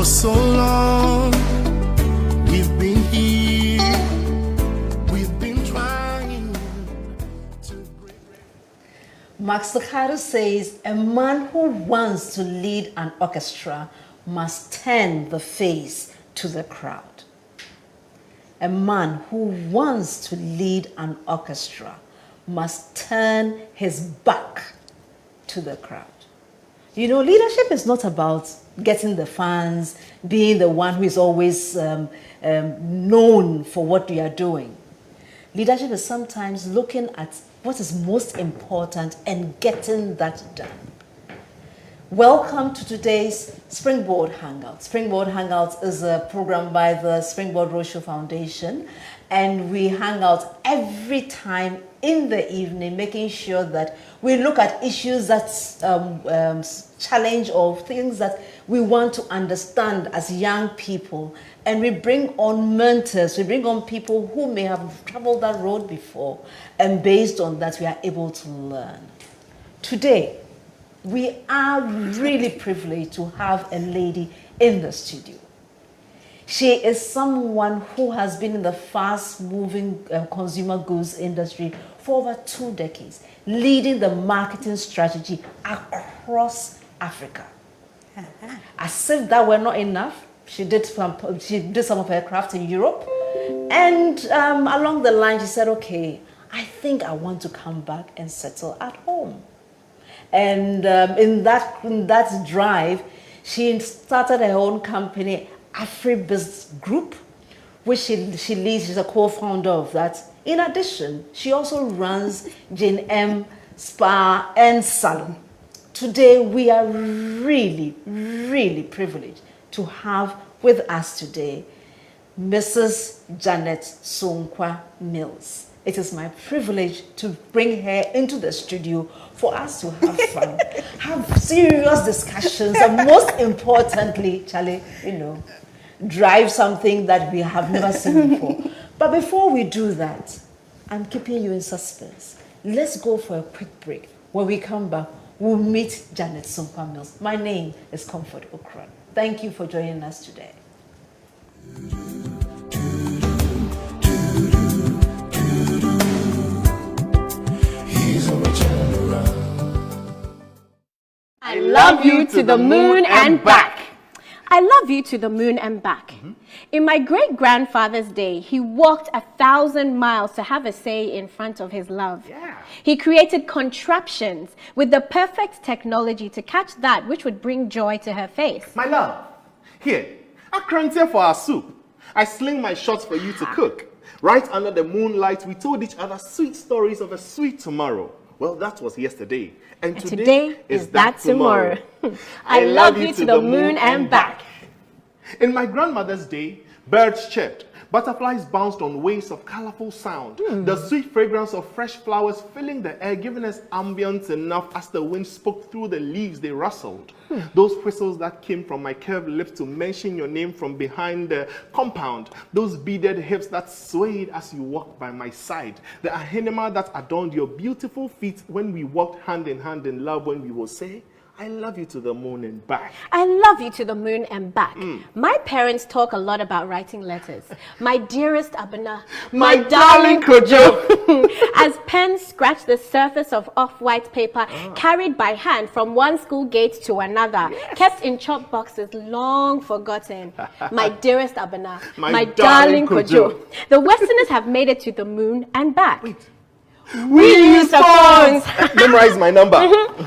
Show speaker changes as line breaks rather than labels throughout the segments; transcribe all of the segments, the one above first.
For so long, we've been here, we've been trying to break.
Max Lucado says a man who wants to lead an orchestra must turn the face to the crowd. A man who wants to lead an orchestra must turn his back to the crowd. You know, leadership is not about getting the fans, being the one who is always known for what we are doing. Leadership is sometimes looking at what is most important and getting that done. Welcome to today's Springboard Hangout. Springboard Hangout is a program by the Springboard Roadshow Foundation, and we hang out every time in the evening, making sure that we look at issues that challenge or things that we want to understand as young people, and we bring on mentors, we bring on people who may have traveled that road before, and based on that we are able to learn. Today, we are really privileged to have a lady in the studio. She is someone who has been in the fast-moving consumer goods industry for over 2 decades, leading the marketing strategy across Africa. As if that were not enough, she did some of her craft in Europe, and along the line she said, okay, I think I want to come back and settle at home. And in that drive, she started her own company, AfriBiz Group, which she leads. She's a co-founder of that. In addition, she also runs Jane M Spa and Salon. Today, we are really, really privileged to have with us today Mrs. Janet Sunkwa-Mills. It is my privilege to bring her into the studio for us to have fun, have serious discussions, and most importantly, Charlie, drive something that we have never seen before. But before we do that, I'm keeping you in suspense. Let's go for a quick break. When we come back, we'll meet Janet Sunkwa-Mills. My name is Comfort Ocran. Thank you for joining us today.
I love you to the moon and back. I love you to the moon and back. In my great-grandfather's day, he walked 1,000 miles to have a say in front of his love.
Yeah.
He created contraptions with the perfect technology to catch that which would bring joy to her face.
My love, here, a crantier for our soup. I sling my shots for you to cook. Right under the moonlight, we told each other sweet stories of a sweet tomorrow. Well, that was yesterday. And
today is that tomorrow. I love you to the moon and back.
In my grandmother's day, birds chirped, butterflies bounced on waves of colorful sound. The sweet fragrance of fresh flowers filling the air, giving us ambience enough as the wind spoke through the leaves, they rustled. Those whistles that came from my curved lips to mention your name from behind the compound. Those beaded hips that swayed as you walked by my side. The ahinema that adorned your beautiful feet when we walked hand in hand in love, when we will say, I love you to the moon and back.
I love you to the moon and back. My parents talk a lot about writing letters. My dearest Abena,
My darling Kojo.
As pens scratch the surface of off-white paper, carried by hand from one school gate to another, kept in chalk boxes long forgotten. My dearest Abena,
My
darling
darling
Kojo.
Kojo.
The Westerners have made it to the moon and back.
We use phones. Memorize my number.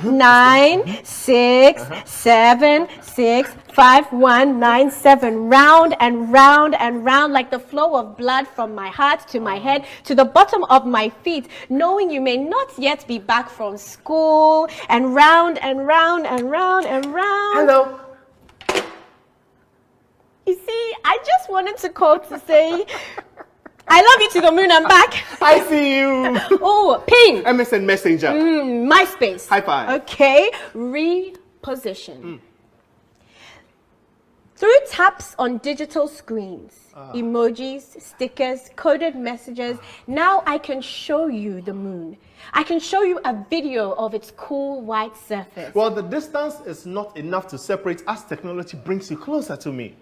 9 6 7 6 5 1 9 7. Round and round and round, like the flow of blood from my heart to my head to the bottom of my feet, knowing you may not yet be back from school. And round and round and round and round.
Hello.
You see, I just wanted to call to say I love you to the moon and back.
I see you.
Oh, ping.
MSN Messenger.
MySpace.
High five.
Okay. Reposition. Through taps on digital screens, emojis, stickers, coded messages. Now I can show you the moon. I can show you a video of its cool white surface.
Well, the distance is not enough to separate as technology brings you closer to me.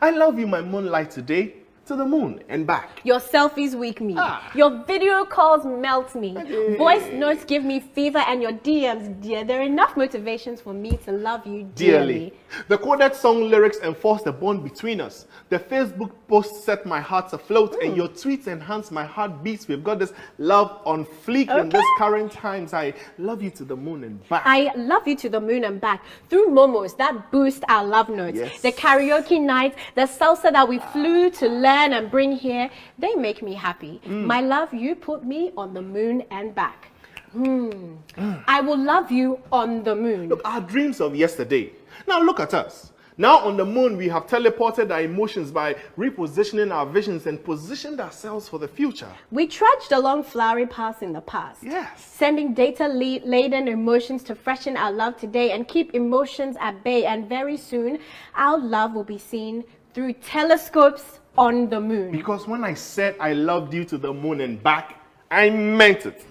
I love you, my moonlight, today, to the moon and back.
Your selfies wake me. Your video calls melt me. Voice notes give me fever, and your DMs, dear, there are enough motivations for me to love you dearly.
The coded song lyrics enforce the bond between us. The Facebook posts set my heart afloat, and your tweets enhance my heartbeats. We've got this love on fleek in this current times. I love you to the moon and back.
I love you to the moon and back. Through momos that boost our love notes.
Yes.
The karaoke nights, the salsa that we flew to learn and bring here, they make me happy. My love, you put me on the moon and back. I will love you on the moon.
Look, our dreams of yesterday. Now look at us. Now on the moon, we have teleported our emotions by repositioning our visions and positioned ourselves for the future.
We trudged along flowery paths in the past.
Yes.
Sending data-laden emotions to freshen our love today and keep emotions at bay. And very soon, our love will be seen through telescopes on the moon.
Because when I said I loved you to the moon and back, I meant it.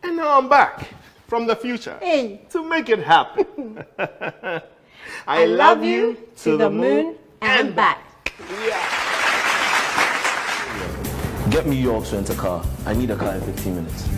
And now I'm back from the future to make it happen. I love you to the moon and back.
Get me York's rent-a-car. I need a car in 15 minutes.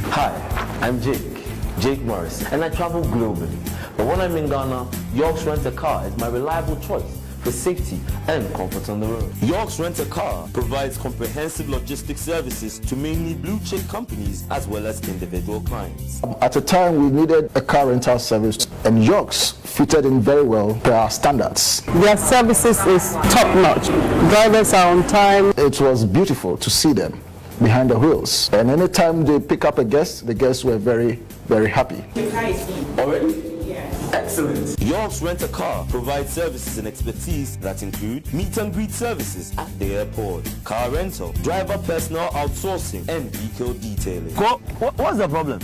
Hi, I'm Jake Morris, and I travel globally. But when I'm in Ghana, York's rent-a-car is my reliable choice for safety and comfort on the road.
York's Rent-A-Car provides comprehensive logistics services to mainly blue-chip companies as well as individual clients.
At a time we needed a car rental service, and York's fitted in very well per our standards.
Their services is top-notch. Drivers are on time.
It was beautiful to see them behind the wheels. And anytime they pick up a guest, the guests were very, very happy.
Already? Excellent. York's Rent-A-Car provides services and expertise that include meet and greet services at the airport, car rental, driver personal outsourcing, and vehicle detailing.
What's the problem?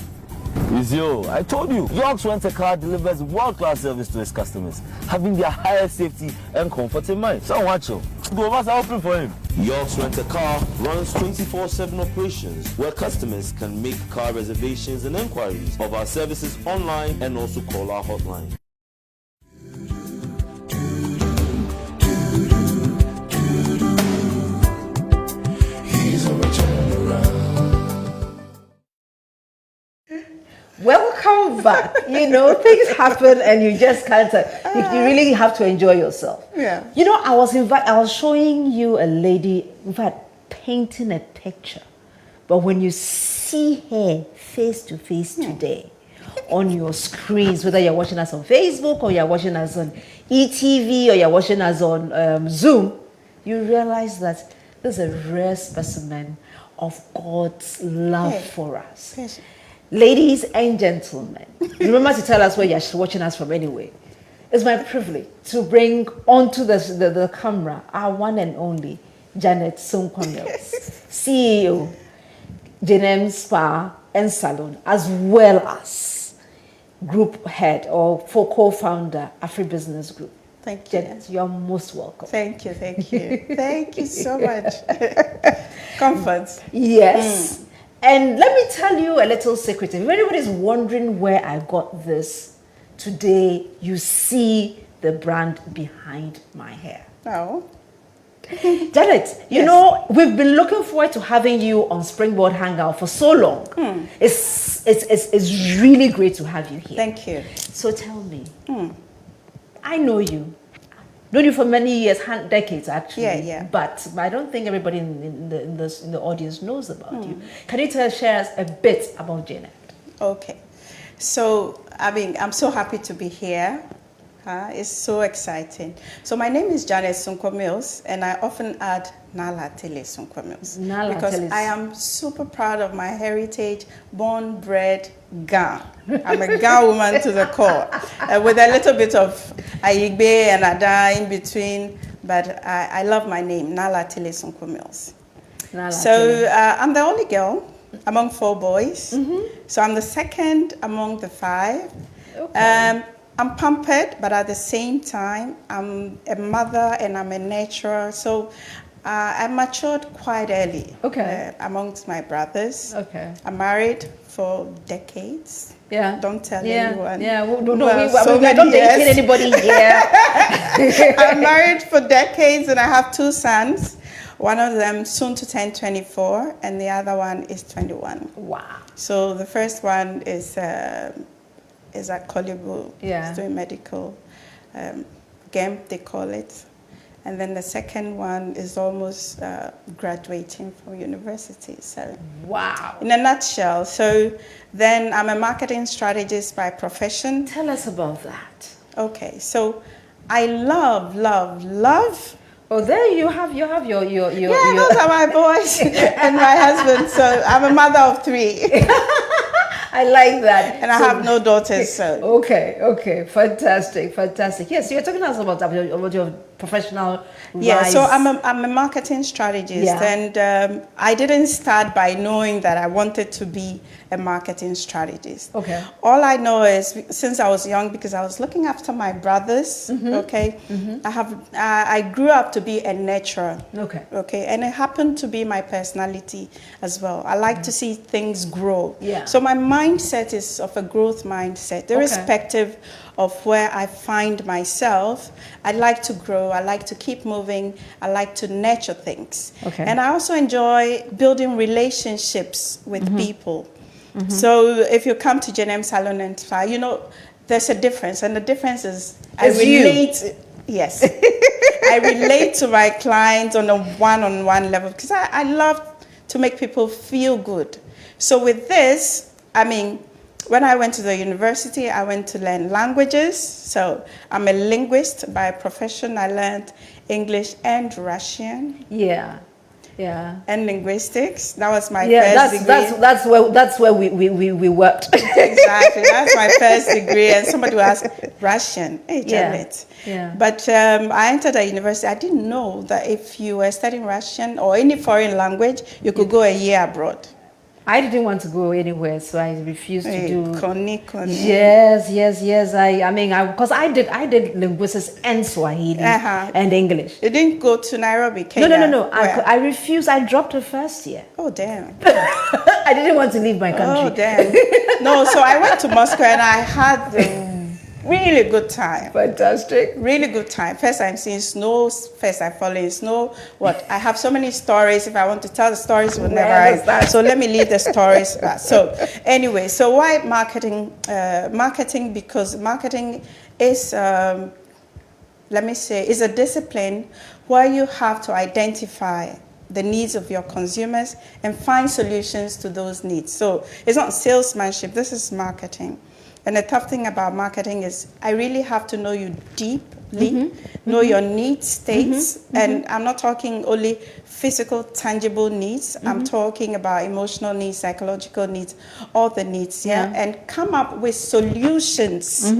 It's you. I told you. York's Rent-A-Car delivers world-class service to its customers, having their highest safety and comfort in mind. So watch you. Go over, I'll open for him.
York's Rent-A-Car runs 24/7 operations where customers can make car reservations and inquiries of our services online and also call our hotline.
He's a turnaround.
Welcome back. You know, things happen and you just can't, you really have to enjoy yourself.
Yeah.
You know, I was showing you a lady, in fact, painting a picture. But when you see her face to face today on your screens, whether you're watching us on Facebook or you're watching us on ETV or you're watching us on Zoom, you realize that this is a rare specimen of God's love for us.
Yes.
Ladies and gentlemen, remember to tell us where you're watching us from anyway. It's my privilege to bring onto the camera our one and only Janet Sunkwa-Mills, CEO, Jenem Spa and Salon, as well as group head or co-founder, Afri-Business Group.
Thank you.
Janet, you're most welcome.
Thank you. Thank you so much. Comfort.
Yes. And let me tell you a little secret. If anybody's wondering where I got this, today you see the brand behind my hair.
Oh.
Janet, you know, we've been looking forward to having you on Springboard Hangout for so long. It's really great to have you here.
Thank you.
So tell me, I know you. Known you for many years, decades actually.
Yeah.
But I don't think everybody in the audience knows about you. Can you share us a bit about Janet?
Okay. So, I'm so happy to be here. It's so exciting. So my name is Janet Sunkwa-Mills, and I often add Nala Tele Sunkwa-Mills because I am super proud of my heritage, born, bred, Ga. I'm a Ga woman to the core, with a little bit of Ayigbe and Ada in between, but I love my name, Nala Tele Sunkwa-Mills. So I'm the only girl among 4 boys. So I'm the second among the 5.
Okay.
I'm pampered, but at the same time, I'm a mother and I'm a nurturer. So I matured quite early. Amongst my brothers. I'm married for decades.
Yeah.
Don't tell
yeah.
anyone.
Yeah. Well,
we're
not dating anybody here.
I'm married for decades and I have 2 sons. One of them soon to turn 24 and the other one is 21.
Wow.
So the first one is at Kolibu.
Yeah.
He's doing medical, GEMP they call it. And then the second one is almost graduating from university. So,
wow.
In a nutshell. So then I'm a marketing strategist by profession.
Tell us about that.
Okay. So I love.
Oh, there you have your
those are my boys and my husband. So I'm a mother of 3.
I like that.
And I have no daughters, so.
Okay. Fantastic. Yes, you're talking to us about your professional
Yeah,
rise.
so I'm a marketing strategist, and I didn't start by knowing that I wanted to be a marketing strategist.
Okay.
All I know is since I was young, because I was looking after my brothers. I grew up to be a nurturer. Okay, and it happened to be my personality as well. I like to see things grow.
Yeah.
So my mindset is of a growth mindset, irrespective of where I find myself. I like to grow, I like to keep moving, I like to nurture things. And I also enjoy building relationships with people. So if you come to JNM Salon and Spa, you know, there's a difference, and the difference is I relate. Yes. I relate to my clients on a one-on-one level because I love to make people feel good. So with this, I mean, when I went to the university, I went to learn languages. So I'm a linguist by profession. I learned English and Russian.
Yeah.
And linguistics. That was my first degree.
That's where we worked.
Exactly. That's my first degree. And somebody will ask, Russian? Hey, Janet.
Yeah.
But I entered a university. I didn't know that if you were studying Russian or any foreign language, you could go a year abroad.
I didn't want to go anywhere, so I refused to do.
Connie.
Yes. Because I did linguistics and Swahili and English.
You didn't go to Nairobi, Kenya?
No. I refused. I dropped the first year.
Oh, damn.
I didn't want to leave my country.
Oh, damn. No, so I went to Moscow and I had the really good time.
Fantastic.
Really good time. First I'm seeing snow. First I fall in snow. I have so many stories. If I want to tell the stories, we'll never end. So let me leave the stories. So anyway, so why marketing? Because marketing is, is a discipline where you have to identify the needs of your consumers and find solutions to those needs. So it's not salesmanship. This is marketing. And the tough thing about marketing is I really have to know you deeply, know your need states. And I'm not talking only physical, tangible needs. I'm talking about emotional needs, psychological needs, all the needs, and come up with solutions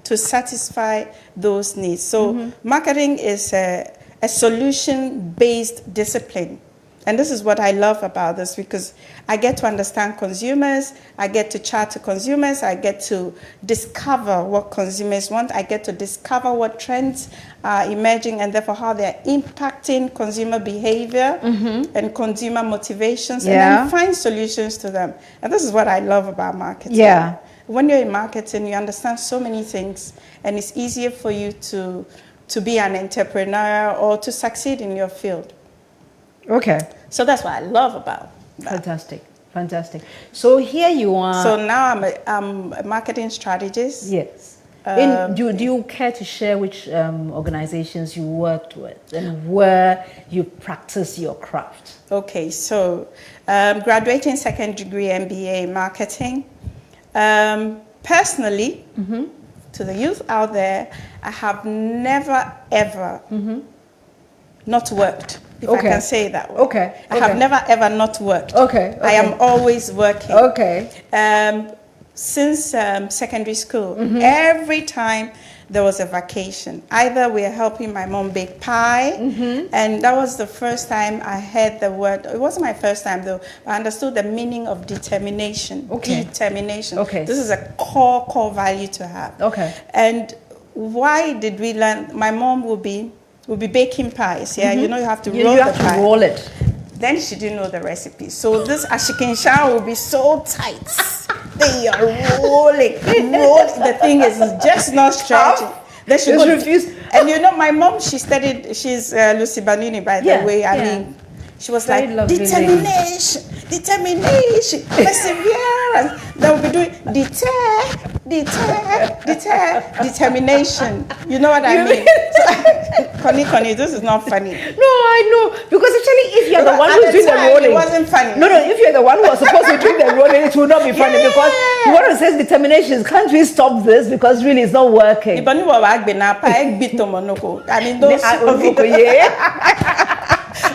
to satisfy those needs. So marketing is a solution-based discipline. And this is what I love about this, because I get to understand consumers, I get to chat to consumers, I get to discover what consumers want, I get to discover what trends are emerging and therefore how they're impacting consumer behavior and consumer motivations, and then find solutions to them. And this is what I love about marketing.
Yeah.
When you're in marketing, you understand so many things, and it's easier for you to be an entrepreneur or to succeed in your field.
Okay.
So that's what I love about that.
Fantastic. So here you are.
So now I'm a marketing strategist.
Yes. Do you care to share which organizations you worked with and where you practice your craft?
Okay, so graduating second degree MBA marketing. Personally, to the youth out there, I have never ever not worked. If I can say that way.
Okay.
I have never ever not worked.
Okay.
I am always working.
Okay.
Since secondary school, every time there was a vacation. Either we are helping my mom bake pie, and that was the first time I heard the word. It wasn't my first time though. I understood the meaning of determination.
Okay.
Determination.
Okay.
This is a core value to have.
Okay.
And why did we learn? My mom will be baking pies. Yeah, you know you have to roll
You have
the pie.
to roll it.
Then she didn't know the recipe. So this ashikinsha will be so tight. They are rolling. The thing is just not stretching. Then she
Just
would
refuse.
And you know, my mom, she's Lucy Banini, by the way. I mean, she was
Very
like,
lovely
determination, perseverance. Then we'll be doing determination. You know what I mean? Connie, this is not funny.
No, I know. Because actually, if you're the one
At
who's
the
doing the
time,
rolling.
it wasn't funny.
No, if you're the one who was supposed to be doing the rolling, it will not be funny. Because you want to say determination. Can't we stop this? Because really, it's not working.
I mean,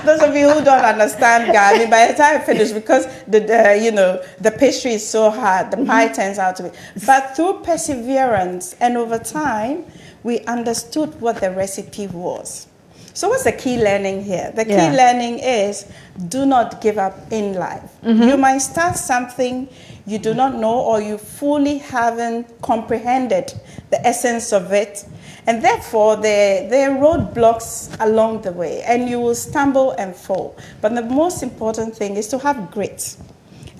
those of you who don't understand, guys, I mean, by the time I finish, because the pastry is so hard, the pie turns out to be. But through perseverance and over time, we understood what the recipe was. So what's the key learning here? The key learning is do not give up in life. You might start something you do not know or you fully haven't comprehended the essence of it. And therefore, there are roadblocks along the way, and you will stumble and fall. But the most important thing is to have grit.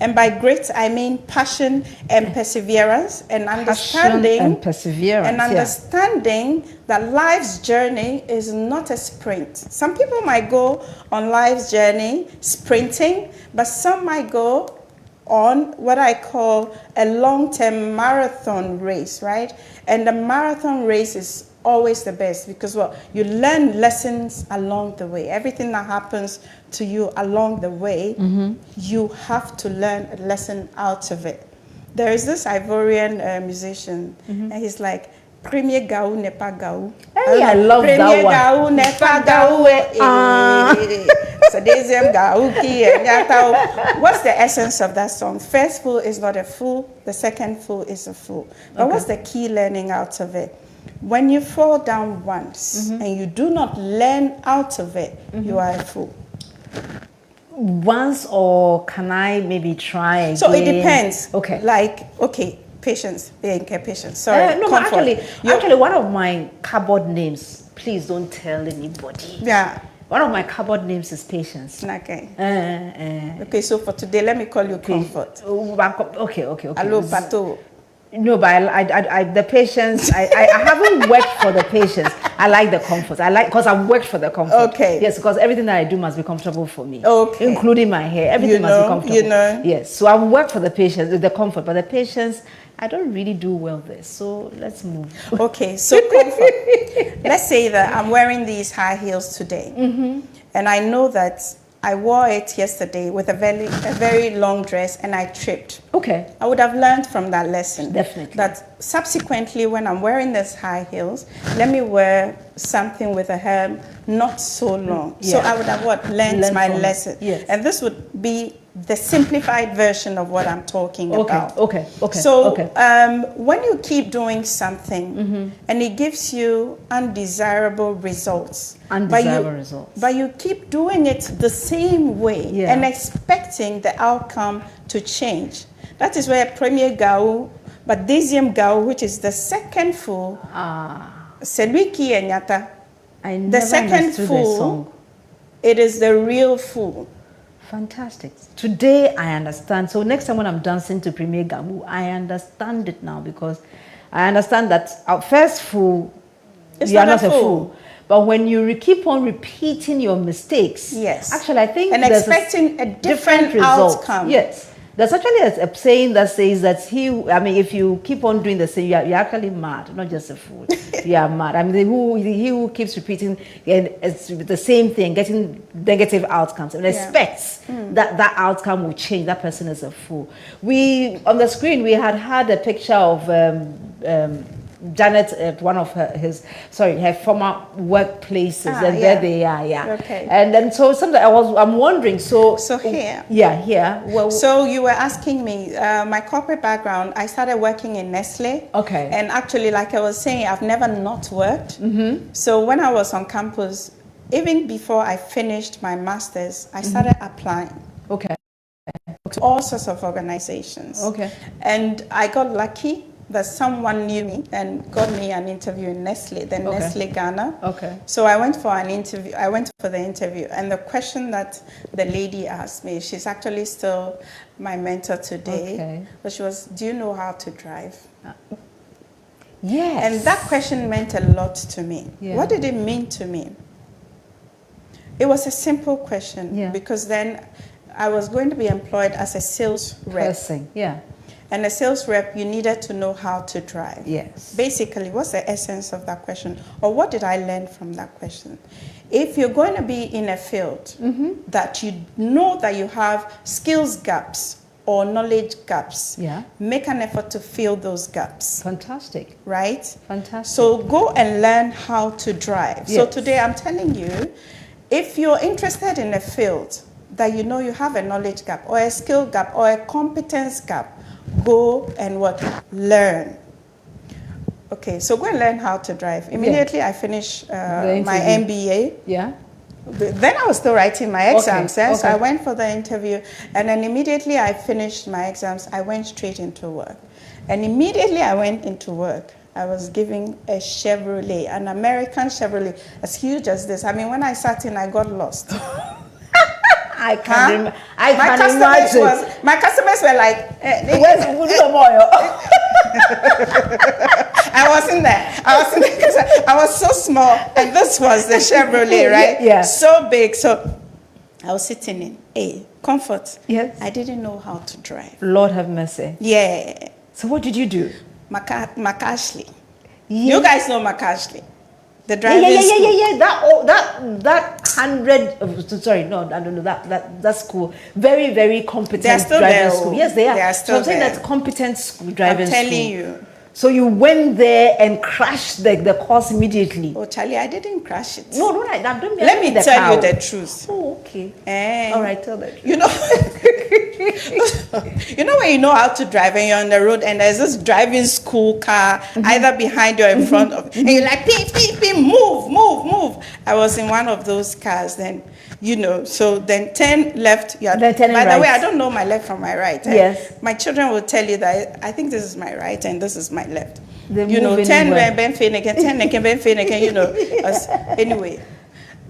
And by grit, I mean passion and perseverance and understanding.
Passion and perseverance.
And understanding that life's journey is not a sprint. Some people might go on life's journey sprinting, but some might go on what I call a long-term marathon race, right? And the marathon race is always the best because, well, you learn lessons along the way. Everything that happens to you along the way, you have to learn a lesson out of it. There is this Ivorian musician, and he's like, Premier Gau Nepa Gau.
Hey, I love that one.
Premier Gau Nepa Gau. So what's the essence of that song? First fool is not a fool. The second fool is a fool. But what's the key learning out of it? When you fall down once and you do not learn out of it, you are a fool.
Once, or can I maybe try again?
So it depends.
Okay.
Patience. Patience. Sorry.
No, but
Comfort.
actually, one of my cupboard names, please don't tell anybody.
Yeah.
One of my cupboard names is Patience.
Okay. Okay, so for today, let me call you Comfort.
Okay.
Hello, Pato.
No, but the Patience, I haven't worked for the Patience. I like the Comfort. Because I've worked for the Comfort.
Okay.
Yes, because everything that I do must be comfortable for me.
Okay.
Including my hair. Everything must be comfortable.
You know.
Yes. So I've worked for the Patience, the Comfort, but the Patience, I don't really do well there. So let's move.
Okay, so Comfort. Let's say that I'm wearing these high heels today. And I know that I wore it yesterday with a very long dress and I tripped.
Okay.
I would have learned from that lesson.
Definitely.
That subsequently, when I'm wearing these high heels, let me wear something with a hem not so long.
Yeah.
So I would have learned my lesson.
Yes.
And this would be the simplified version of what I'm talking about.
Okay.
So when you keep doing something and it gives you undesirable results, but you keep doing it the same way and expecting the outcome to change. That is where Premier Gau, but Deuxième Gau, which is the second fool, celui qui est nyata, the second fool, it is the real fool.
Fantastic. Today I understand. So next time when I'm dancing to Premier Gamu, I understand it now, because I understand that our first fool, you are not a fool. But when you keep on repeating your mistakes, actually I think
and
there's
expecting a different outcome.
Yes. There's actually a saying that says that if you keep on doing the same, you're actually mad, not just a fool. You are mad. I mean, he who keeps repeating the same thing, getting negative outcomes, and expects that outcome will change, that person is a fool. On the screen, we had a picture of Janet at one of her former workplaces, and
yeah.
there they are, yeah.
Okay.
And then so something I'm wondering, so
here.
Yeah, here. Well,
so you were asking me, my corporate background, I started working in Nestle.
Okay.
And actually, like I was saying, I've never not worked. So when I was on campus, even before I finished my master's, I started applying.
Okay.
To all sorts of organizations.
Okay.
And I got lucky that someone knew me and got me an interview in Nestle, then
Okay.
Nestle Ghana.
Okay.
So I went for an interview. I went for the interview, and the question that the lady asked me, she's actually still my mentor today.
Okay.
But she was, "Do you know how to drive?"
Yes.
And that question meant a lot to me.
Yeah.
What did it mean to me? It was a simple question,
Yeah.
because then I was going to be employed as a sales rep.
Person. Yeah.
And a sales rep, you needed to know how to drive.
Yes.
Basically, what's the essence of that question? Or what did I learn from that question? If you're going to be in a field that you know that you have skills gaps or knowledge gaps,
Yeah.
make an effort to fill those gaps,
Fantastic.
right?
Fantastic.
So go and learn how to drive. So
Yes.
today I'm telling you, if you're interested in a field that you know you have a knowledge gap or a skill gap or a competence gap, go and learn. Okay, so go and learn how to drive. Immediately I finished my MBA.
Yeah.
Then I was still writing my exams.
Okay,
So I
okay.
went for the interview, and then immediately I finished my exams. I went straight into work. And immediately I went into work, I was giving a Chevrolet, an American Chevrolet, as huge as this. I mean, when I sat in, I got lost.
I can
Huh? My customers were like,
Where's Oil?
I wasn't there because I was so small, and this was the Chevrolet, right?
Yeah.
So big. So I was sitting in Comfort.
Yes.
I didn't know how to drive.
Lord have mercy.
Yeah.
So what did you do?
McAshley.
Yeah.
You guys know McAshley. The
Yeah,
driving school.
yeah. That 100. Sorry, no, I don't know that school. Very, very competent
They're still
driving
there.
school. Yes, they are.
They are
So
still
I'm saying
there.
that's competent school driving
I'm
school.
telling you.
So you went there and crashed the course immediately.
Oh, Charlie, I didn't crash it.
No, don't
Let me tell you the truth.
Oh, okay.
Eh.
All right, tell the truth.
You know, you know when you know how to drive and you're on the road and there's this driving school car either behind you or in front of you, and you're like, beep, beep, beep, move. I was in one of those cars then, you know, so then 10 left. By
Then 10
the
right.
way, I don't know my left from my right.
Yes.
My children will tell you that I think this is my right and this is my left.
They
You know,
move
10
anywhere.
Ben Finnegan, 10 again, Ben Finnegan, you know. Anyway.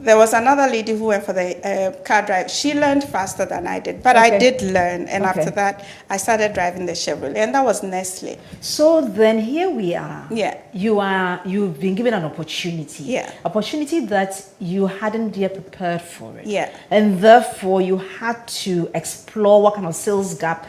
There was another lady who went for the car drive. She learned faster than I did, but I
Okay.
did learn. And
Okay.
after that, I started driving the Chevrolet, and that was Nestle.
So then here we are.
Yeah.
You've been given an opportunity.
Yeah.
Opportunity that you hadn't yet prepared for it.
Yeah.
And therefore you had to explore what kind of sales gap,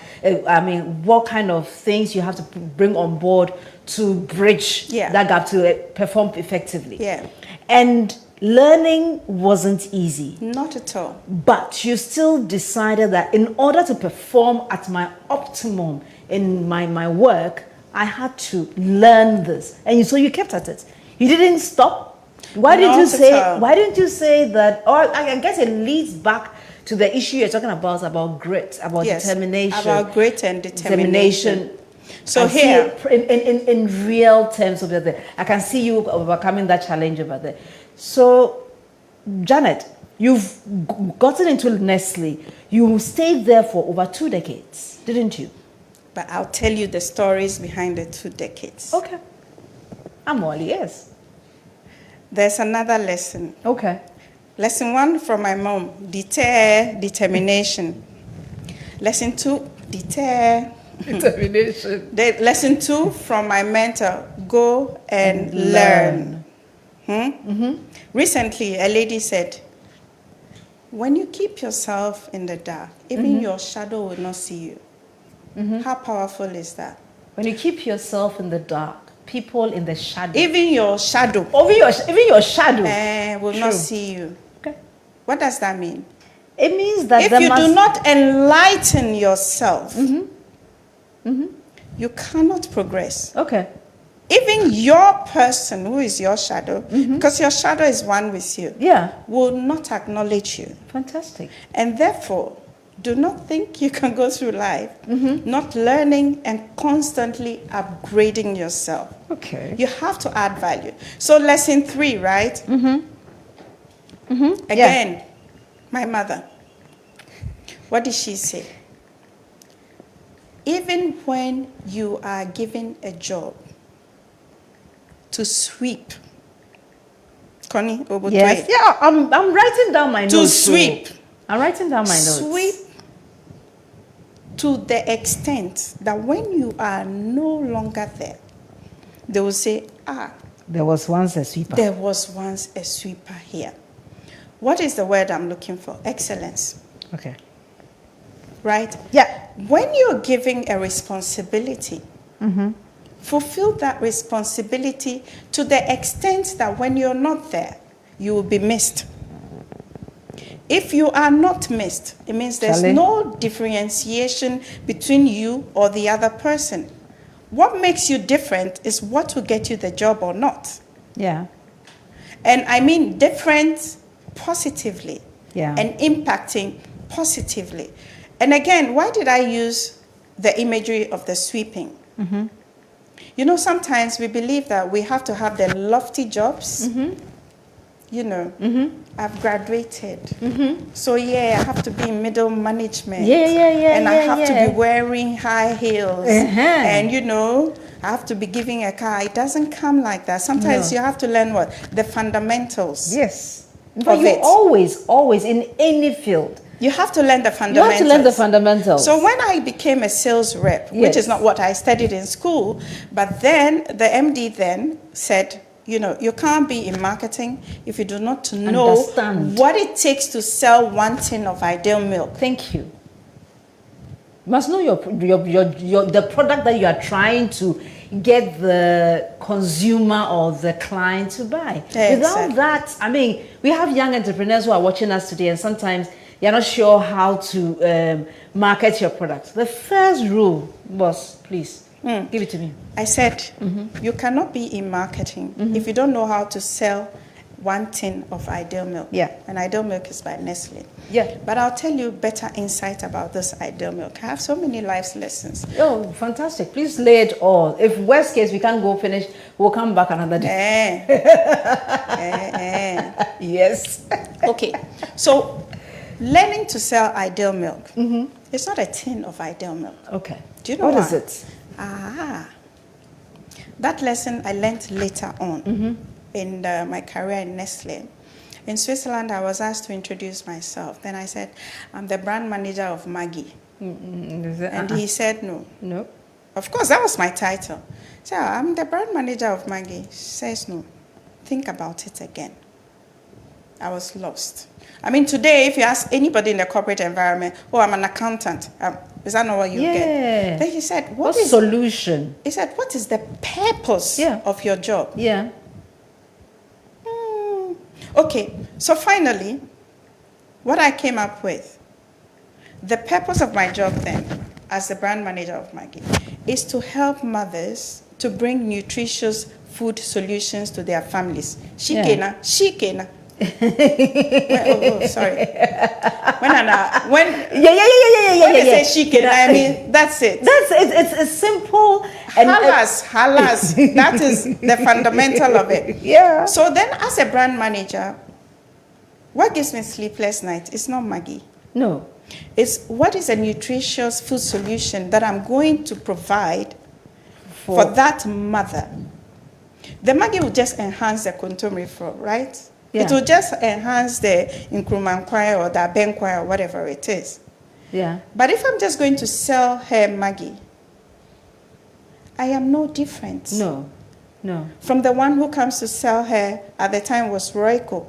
what kind of things you have to bring on board to bridge
Yeah.
that gap to perform effectively.
Yeah.
And learning wasn't easy.
Not at all.
But you still decided that in order to perform at my optimum in my work, I had to learn this. And so you kept at it. You didn't stop. Why didn't you say that? Or I guess it leads back to the issue you're talking about grit, about
Yes,
determination.
about grit and determination. So
I see
here,
it in real terms over there, I can see you overcoming that challenge over there. So, Janet, you've gotten into Nestle. You stayed there for over 2 decades, didn't you?
but I'll tell you the stories behind the 2 decades.
Okay. I'm all yes.
There's another lesson.
Okay.
Lesson 1 from my mom, determination. Lesson 2,
Determination.
Lesson 2 from my mentor, go and learn. Recently, a lady said, when you keep yourself in the dark, even your shadow will not see you. How powerful is that?
When you keep yourself in the dark, people in the shadow.
Even your shadow
Even your shadow.
will
True.
not see you.
Okay.
What does that mean?
It means that
If you do not enlighten yourself, you cannot progress.
Okay.
even your person who is your shadow, because your shadow is one with you, will not acknowledge you.
Fantastic.
And therefore, do not think you can go through life not learning and constantly upgrading yourself.
Okay.
You have to add value. So lesson 3, right? Again, my mother. What did she say? Even when you are given a job to sweep, Connie,
Yes. Yeah, I'm writing down my notes.
To sweep.
I'm writing down my notes.
Sweep to the extent that when you are no longer there, they will say,
there was once a sweeper.
There was once a sweeper here. What is the word I'm looking for? Excellence.
Okay.
Right?
Yeah.
When you're giving a responsibility, fulfill that responsibility to the extent that when you're not there, you will be missed. If you are not missed, it means there's no differentiation between you or the other person. What makes you different is what will get you the job or not.
Yeah.
And I mean different positively.
Yeah.
And impacting positively. And again, why did I use the imagery of the sweeping? You know, sometimes we believe that we have to have the lofty jobs. You know, I've graduated. So yeah, I have to be in middle management. And I have to be wearing high heels. And you know, I have to be giving a car. It doesn't come like that. Sometimes you have to learn what? The fundamentals.
Yes. But you always, in any field,
you have to learn the fundamentals.
You have to learn the fundamentals.
So when I became a sales rep, which is not what I studied in school, but then the MD then said, you know, you can't be in marketing if you do not know what it takes to sell one tin of Ideal milk.
Thank you. You must know the product that you are trying to get the consumer or the client to buy. Without that, I mean, we have young entrepreneurs who are watching us today, and sometimes you're not sure how to market your product. The first rule was, please, give it to me.
I said, you cannot be in marketing if you don't know how to sell one tin of Ideal milk. And Ideal milk is by Nestle. But I'll tell you better insight about this Ideal milk. I have so many life lessons.
Oh, fantastic. Please lay it all. If worst case we can't go finish, we'll come back another day. Yes.
Okay. So learning to sell Ideal milk. It's not a tin of Ideal milk.
Okay.
Do you know
what
why?
is it?
That lesson I learned later on in my career in Nestle. In Switzerland, I was asked to introduce myself. Then I said, I'm the brand manager of Maggi. And he said, no.
No.
Of course, that was my title. So I'm the brand manager of Maggi. She says, no. Think about it again. I was lost. I mean, today, if you ask anybody in the corporate environment, oh, I'm an accountant. Is that not what you get? Then he said, what is
solution?
He said, what is the purpose of your job? Okay, so finally, what I came up with, the purpose of my job then, as the brand manager of Maggi, is to help mothers to bring nutritious food solutions to their families. Shikena. Sorry. When they say shikena, I mean that's it.
It's simple. And
halas. That is the fundamental of it. So then, as a brand manager, what gives me sleepless nights? It's not Maggi.
No.
It's what is a nutritious food solution that I'm going to provide for that mother. The Maggi will just enhance the kontomire flour, right? It will just enhance the Nkrumah or the Abenkwa or whatever it is. But if I'm just going to sell her Maggi, I am no different.
No.
From the one who comes to sell her at the time was Royco.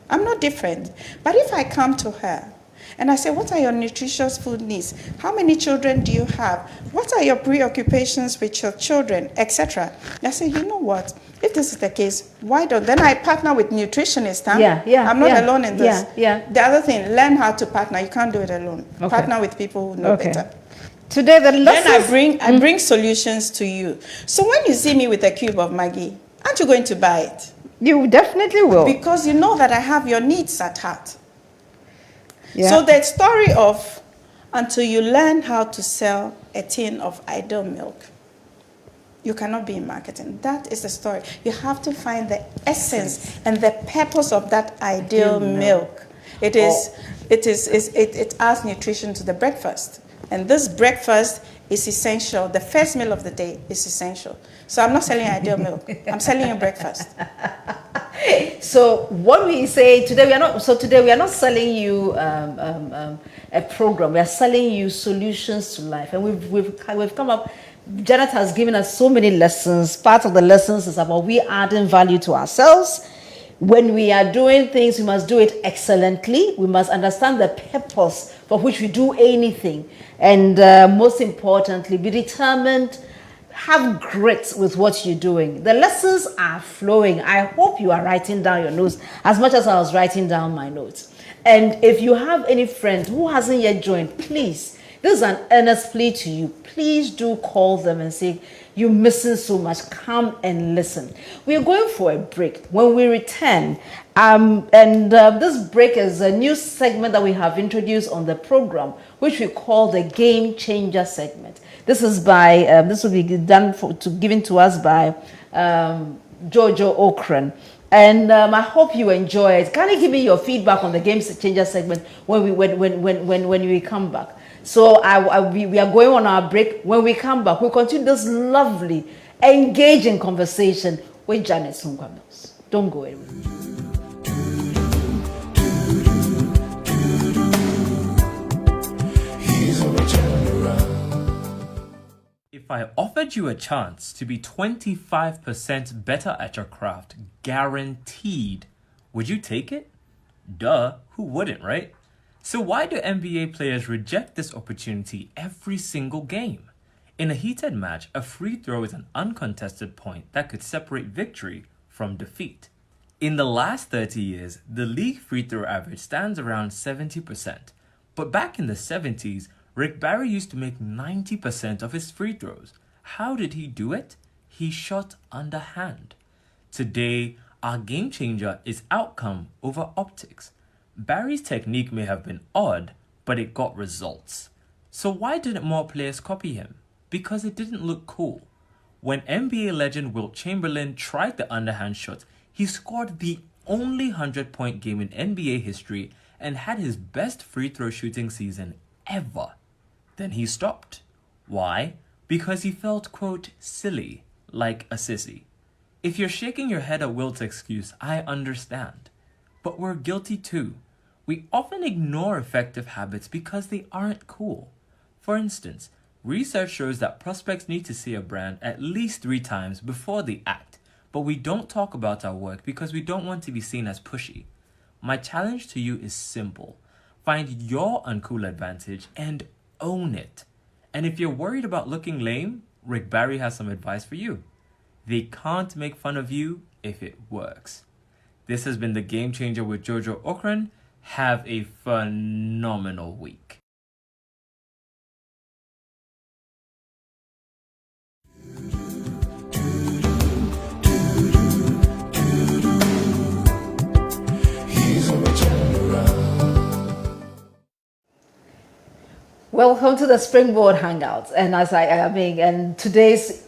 I'm no different. But if I come to her and I say, what are your nutritious food needs? How many children do you have? What are your preoccupations with your children, etc.? I say, you know what? If this is the case, why don't? Then I partner with nutritionists. I'm not alone in this. The other thing, learn how to partner. You can't do it alone. Partner with people who know better.
Today the
Then
lessons.
I bring solutions to you. So when you see me with a cube of Maggie, aren't you going to buy it?
You definitely will.
Because you know that I have your needs at heart.
Yeah.
So the story of until you learn how to sell a tin of ideal milk, you cannot be in marketing. That is the story. You have to find the essence and the purpose of that ideal milk. It adds nutrition to the breakfast. And this breakfast is essential. The first meal of the day is essential. So I'm not selling ideal milk. I'm selling you breakfast.
So what we say today, we are not. So today we are not selling you a program. We are selling you solutions to life, and we've come up. Janet has given us so many lessons. Part of the lessons is about we adding value to ourselves. When we are doing things, we must do it excellently. We must understand the purpose for which we do anything. And most importantly, be determined, have grit with what you're doing. The lessons are flowing. I hope you are writing down your notes as much as I was writing down my notes. And if you have any friend who hasn't yet joined, please, this is an earnest plea to you. Please do call them and say, you're missing so much. Come and listen. We are going for a break. When we return, this break is a new segment that we have introduced on the program, which we call the Game Changer segment. This is by this will be given to us by Comfort Ocran. And I hope you enjoy it. Can you give me your feedback on the Game Changer segment when we come back? So we are going on our break. When we come back, we'll continue this lovely, engaging conversation with Janet Sunkwa-Mills. Don't go anywhere.
He's a turnaround.
If I offered you a chance to be 25% better at your craft, guaranteed, would you take it? Duh, who wouldn't, right? So why do NBA players reject this opportunity every single game? In a heated match, a free throw is an uncontested point that could separate victory from defeat. In the last 30 years, the league free throw average stands around 70%. But back in the 70s, Rick Barry used to make 90% of his free throws. How did he do it? He shot underhand. Today, our game changer is outcome over optics. Barry's technique may have been odd, but it got results. So why didn't more players copy him? Because it didn't look cool. When NBA legend Wilt Chamberlain tried the underhand shot, he scored the only 100-point game in NBA history and had his best free throw shooting season ever. Then he stopped. Why? Because he felt, quote, silly, like a sissy. If you're shaking your head at Wilt's excuse, I understand. But we're guilty too. We often ignore effective habits because they aren't cool. For instance, research shows that prospects need to see a brand at least 3 times before they act, but we don't talk about our work because we don't want to be seen as pushy. My challenge to you is simple. Find your uncool advantage and own it. And if you're worried about looking lame, Rick Barry has some advice for you. They can't make fun of you if it works. This has been the Game Changer with Comfort Ocran. Have a phenomenal week.
He's a turnaround.
Welcome to the Springboard Hangout. And and today's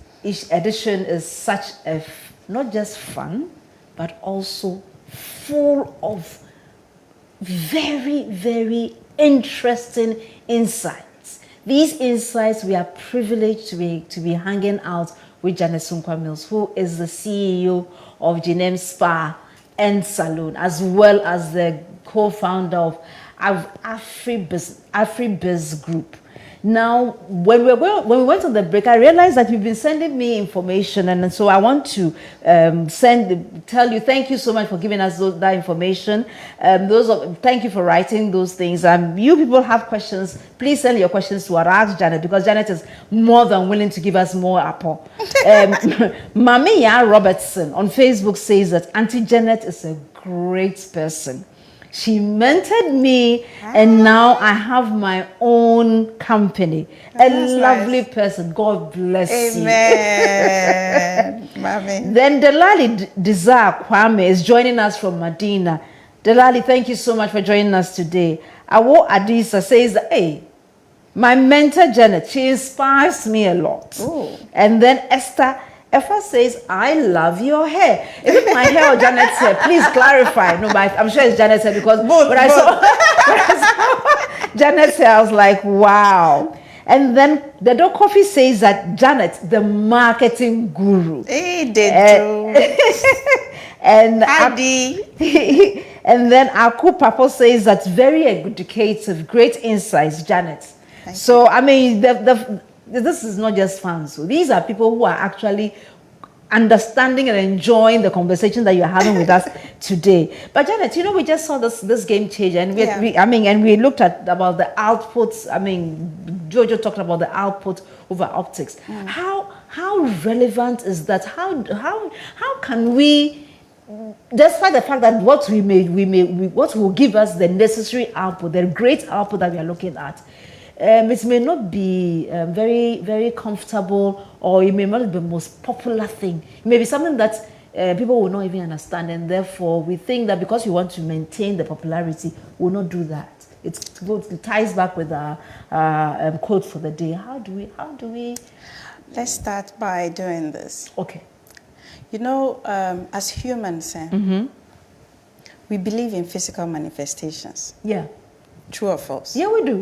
edition is such a not just fun, but also full of very, very interesting insights. These insights, we are privileged to be hanging out with Janet Sunkwa-Mills, who is the CEO of Ginem Spa and Salon, as well as the co-founder of AfriBiz Group. Now, when we went on the break, I realized that you've been sending me information, and so I want to tell you thank you so much for giving us that information. Thank you for writing those things. You people have questions, please send your questions to our Ask Janet, because Janet is more than willing to give us more apple. Mamiya Robertson on Facebook says that Auntie Janet is a great person. She mentored me, and now I have my own company.
That's
A lovely
nice.
person. God bless you.
Amen. Mommy.
Then Delali Desire Kwame is joining us from Medina. Delali, thank you so much for joining us today. Awo Adisa says, hey, my mentor Janet, she inspires me a lot.
Ooh.
And then Esther Effa says, I love your hair. Is it my hair or Janet's hair? Please clarify. No, but I'm sure it's Janet's hair because when I saw Janet's hair, I was like, wow. And then the Dog Coffee says that Janet, the marketing guru.
He did too.
And
Adi.
and then Aku Papa says that's very educative, great insights, Janet. So I mean, this is not just fans. So these are people who are actually understanding and enjoying the conversation that you're having with us today. But Janet, you know, we just saw this game changer, and we looked at about the outputs. I mean, Jojo talked about the output over optics. How relevant is that? How can we, despite the fact that what what will give us the necessary output, the great output that we are looking at, it may not be very, very comfortable, or it may not be the most popular thing. It may be something that people will not even understand, and therefore we think that because we want to maintain the popularity, we'll not do that. It ties back with our quote for the day. How do we?
Let's start by doing this.
Okay.
You know, as humans, we believe in physical manifestations.
Yeah.
True or false?
Yeah, we do.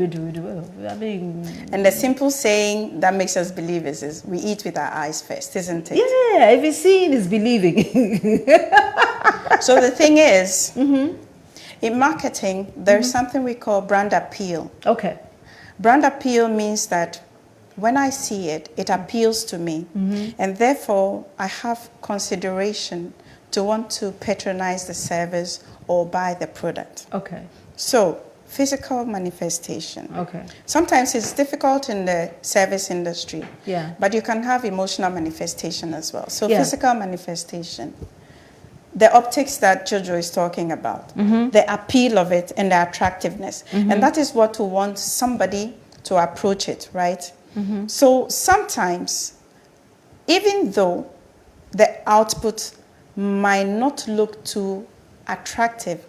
I mean,
and the simple saying that makes us believe is we eat with our eyes first, isn't it?
Yeah, if it's seeing is believing.
So the thing is, in marketing, there's something we call brand appeal.
Okay.
Brand appeal means that when I see it, it appeals to me. And therefore, I have consideration to want to patronize the service or buy the product.
Okay.
So, physical manifestation.
Okay.
Sometimes it's difficult in the service industry.
Yeah.
But you can have emotional manifestation as well. So,
Yeah.
physical manifestation. The optics that Jojo is talking about, the appeal of it and the attractiveness. And that is what we want somebody to approach it, right? So sometimes, even though the output might not look too attractive,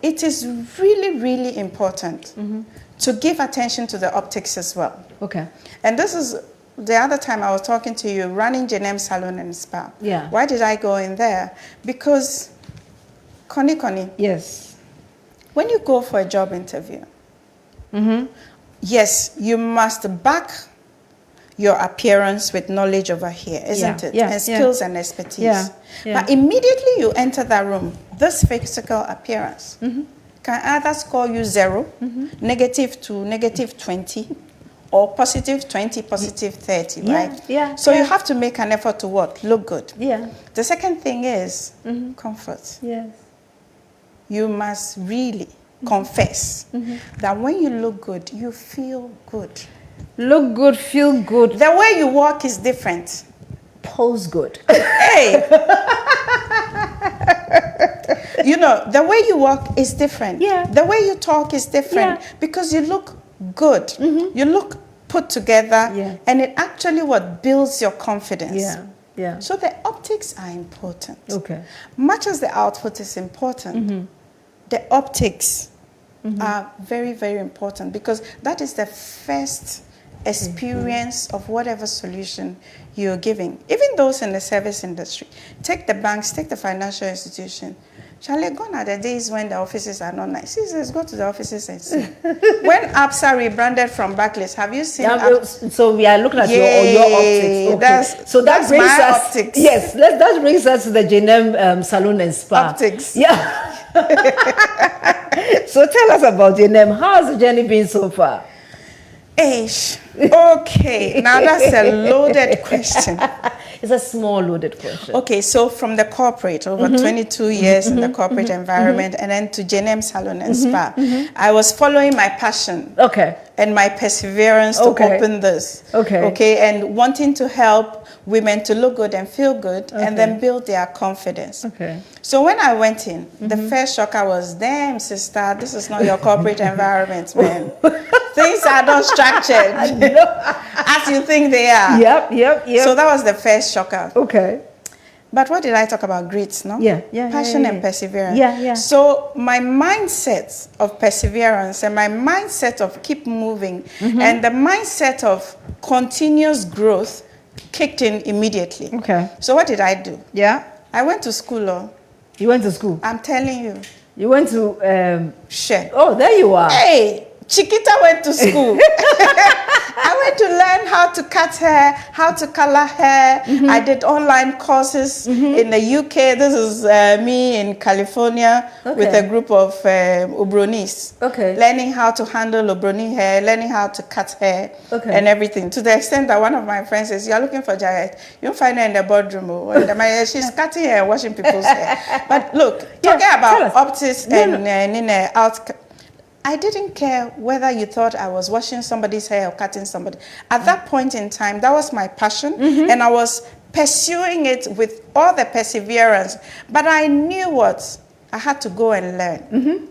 it is really, really important to give attention to the optics as well.
Okay.
And this is the other time I was talking to you, running Janem Salon and Spa.
Yeah.
Why did I go in there? Because, Connie,
Yes.
when you go for a job interview, yes, you must back your appearance with knowledge over here, isn't it?
Yeah,
and skills and expertise.
Yeah, yeah.
But immediately you enter that room, this physical appearance can either score you 0, -2, -20, or +20, +30, right?
Yeah,
So
yeah.
you have to make an effort to what? Look good.
Yeah.
The second thing is comfort.
Yes.
You must really confess that when you look good, you feel good.
Look good, feel good,
The way you walk is different.
pose good.
Hey! You know, the way you walk is different.
Yeah.
The way you talk is different because you look good. You look put together,
Yeah.
and it actually what builds your confidence.
Yeah. Yeah.
So the optics are important.
Okay.
Much as the output is important, the optics are very, very important because that is the first experience of whatever solution you're giving. Even those in the service industry. Take the banks, take the financial institution. Charlie, gone are the days when the offices are not nice. He says, go to the offices and see. When apps are rebranded from Barclays, have you seen apps?
So we are looking at your optics. Okay. So that
that's
brings
my
us.
optics.
Yes, that brings us to the Janem Salon and Spa.
Optics.
Yeah. So tell us about Janem. How has the journey been so far?
Ish. Okay, now that's a loaded question.
It's a small loaded question.
Okay, so from the corporate, over 22 years in the corporate environment, and then to J&M Salon and Spa, I was following my passion.
Okay.
And my perseverance to open this. Okay, and wanting to help women to look good and feel good, and then build their confidence.
Okay.
So when I went in, the first shocker was, damn, sister, this is not your corporate environment, man. Things are not structured as you think they are.
Yep.
So that was the first shocker.
Okay.
But what did I talk about? Grit, no?
Yeah.
Passion and perseverance.
Yeah.
So my mindset of perseverance and my mindset of keep moving and the mindset of continuous growth kicked in immediately.
Okay.
So what did I do?
Yeah.
I went to school.
You went to school?
I'm telling you.
You went to...
Share.
Oh, there you are.
Hey, Chiquita went to school. I went to learn how to cut hair, how to color hair. I did online courses in the UK. This is me in California with a group of Obronis.
Okay.
Learning how to handle Obroni hair, learning how to cut hair and everything. To the extent that one of my friends says, you're looking for Janet, you'll find her in the boardroom. She's cutting hair and washing people's hair. But look, talking about optics and out. I didn't care whether you thought I was washing somebody's hair or cutting somebody. At that point in time, that was my passion, and I was pursuing it with all the perseverance. But I knew what I had to go and learn.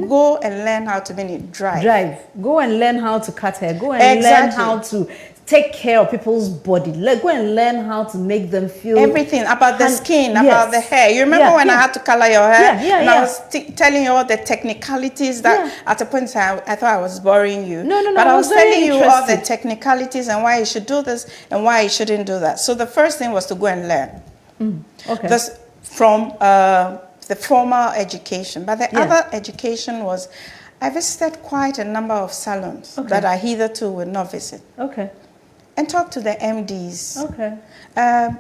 Go and learn how to drive.
Go and learn how to cut hair. Go and learn how to take care of people's body. Go and learn how to make them feel
everything about the skin, about the hair. You remember when I had to color your hair? And I was telling you all the technicalities that at a point in time I thought I was boring you.
No.
But I was telling you all the technicalities and why you should do this and why you shouldn't do that. So the first thing was to go and learn. This from the formal education. But the other education was I visited quite a number of salons that I hitherto would not visit. And talk to the MDs.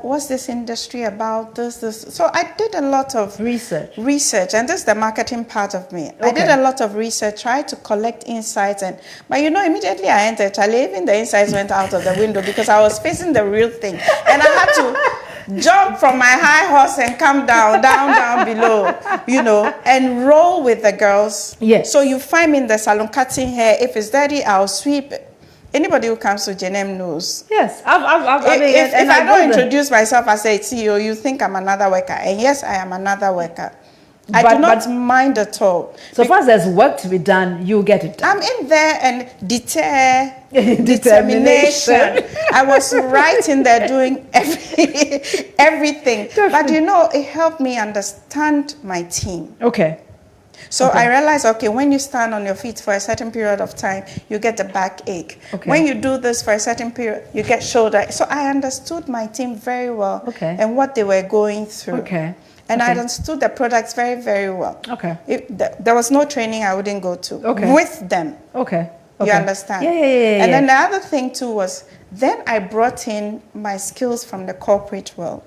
What's this industry about? This. So I did a lot of research, and this is the marketing part of me. I did a lot of research, tried to collect insights, but immediately I entered, even the insights went out of the window because I was facing the real thing, and I had to jump from my high horse and come down below, and roll with the girls. So you find me in the salon cutting hair. If it's dirty, I'll sweep it. Anybody who comes to J&M knows.
Yes,
if I don't introduce myself as a CEO, you think I'm another worker. And yes, I am another worker. I do not mind at all.
So far as there's work to be done, you get it done.
I'm in there and determination. I was right in there doing everything. But it helped me understand my team. So I realized, when you stand on your feet for a certain period of time, you get a backache. When you do this for a certain period, you get shoulder. So I understood my team very well and what they were going through. And I understood the products very, very well. There was no training I wouldn't go to with them. You understand? And then the other thing too was, then I brought in my skills from the corporate world.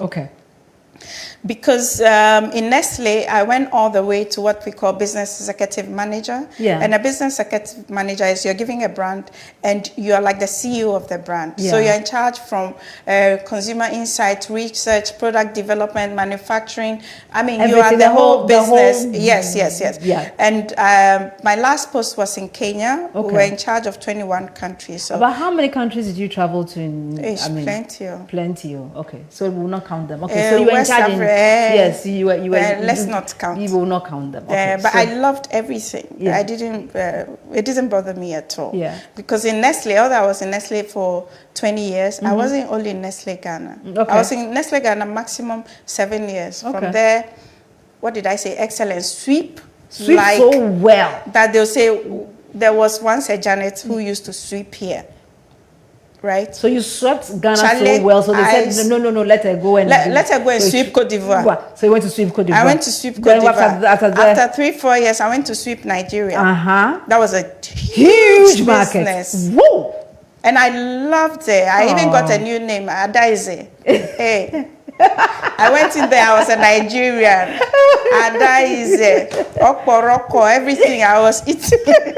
Because in Nestle, I went all the way to what we call business executive manager. And a business executive manager is you're giving a brand and you're like the CEO of the brand. So you're in charge from consumer insight, research, product development, manufacturing. I mean, you are the whole business. Yes. And my last post was in Kenya. We were in charge of 21 countries. So
about how many countries did you travel to?
Plenty.
So we will not count them. So you were in charge in, yes, you were.
Let's not count.
You will not count them.
But I loved everything. I didn't. It didn't bother me at all. Because in Nestle, although I was in Nestle for 20 years, I wasn't only in Nestle Ghana. I was in Nestle Ghana maximum 7 years. From there, what did I say? Excellence. Sweep like
so well
that they'll say there was once a Janet who used to sweep here. Right.
So you swept Ghana so well. So they said, no, let her go and
let her go and sweep Cote d'Ivoire.
So you went to sweep Cote d'Ivoire.
I went to sweep Cote d'Ivoire. After 3-4 years, I went to sweep Nigeria. That was a huge business.
Whoa!
And I loved it. I even got a new name, Adaize. Hey. I went in there, I was a Nigerian. Adaize, Oporoko, everything I was eating. But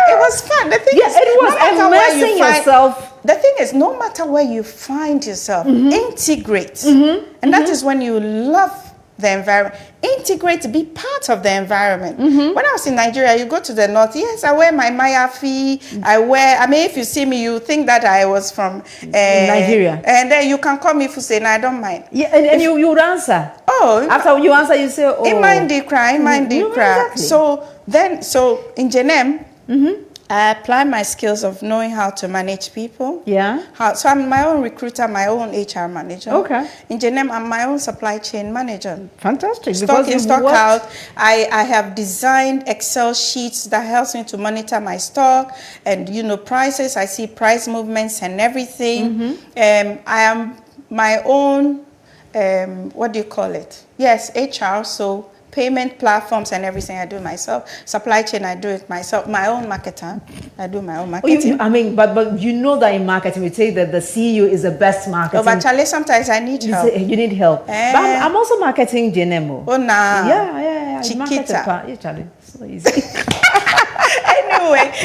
it was fun. The thing
Yeah,
is,
it was.
no matter
And
where you
immersing
find-
yourself.
The thing is, no matter where you find yourself, integrate. And that is when you love the environment. Integrate, be part of the environment. When I was in Nigeria, you go to the north, yes, I wear my mayafi, I mean, if you see me, you think that I was from
Nigeria.
And then you can call me Fusena, I don't mind.
Yeah, and you would answer.
Oh,
After you answer, you say, oh.
in mind the cry,
Exactly.
So in Jenem, I apply my skills of knowing how to manage people.
Yeah.
So I'm my own recruiter, my own HR manager.
Okay.
In Jenem, I'm my own supply chain manager.
Fantastic.
Stock in,
you
stock
worked-
out. I have designed Excel sheets that helps me to monitor my stock and prices. I see price movements and everything. I am my own what do you call it? Yes, HR. So payment platforms and everything I do myself. Supply chain I do it myself. My own marketer. I do my own
Oh, you,
marketing.
I mean, but you know that in marketing, we say that the CEO is the best marketing.
Oh, but Charlie, sometimes I need
You
help.
say you need help. But I'm also marketing Genemo.
Oh, nah.
Yeah.
Chiquita.
Yeah, Charlie. So easy.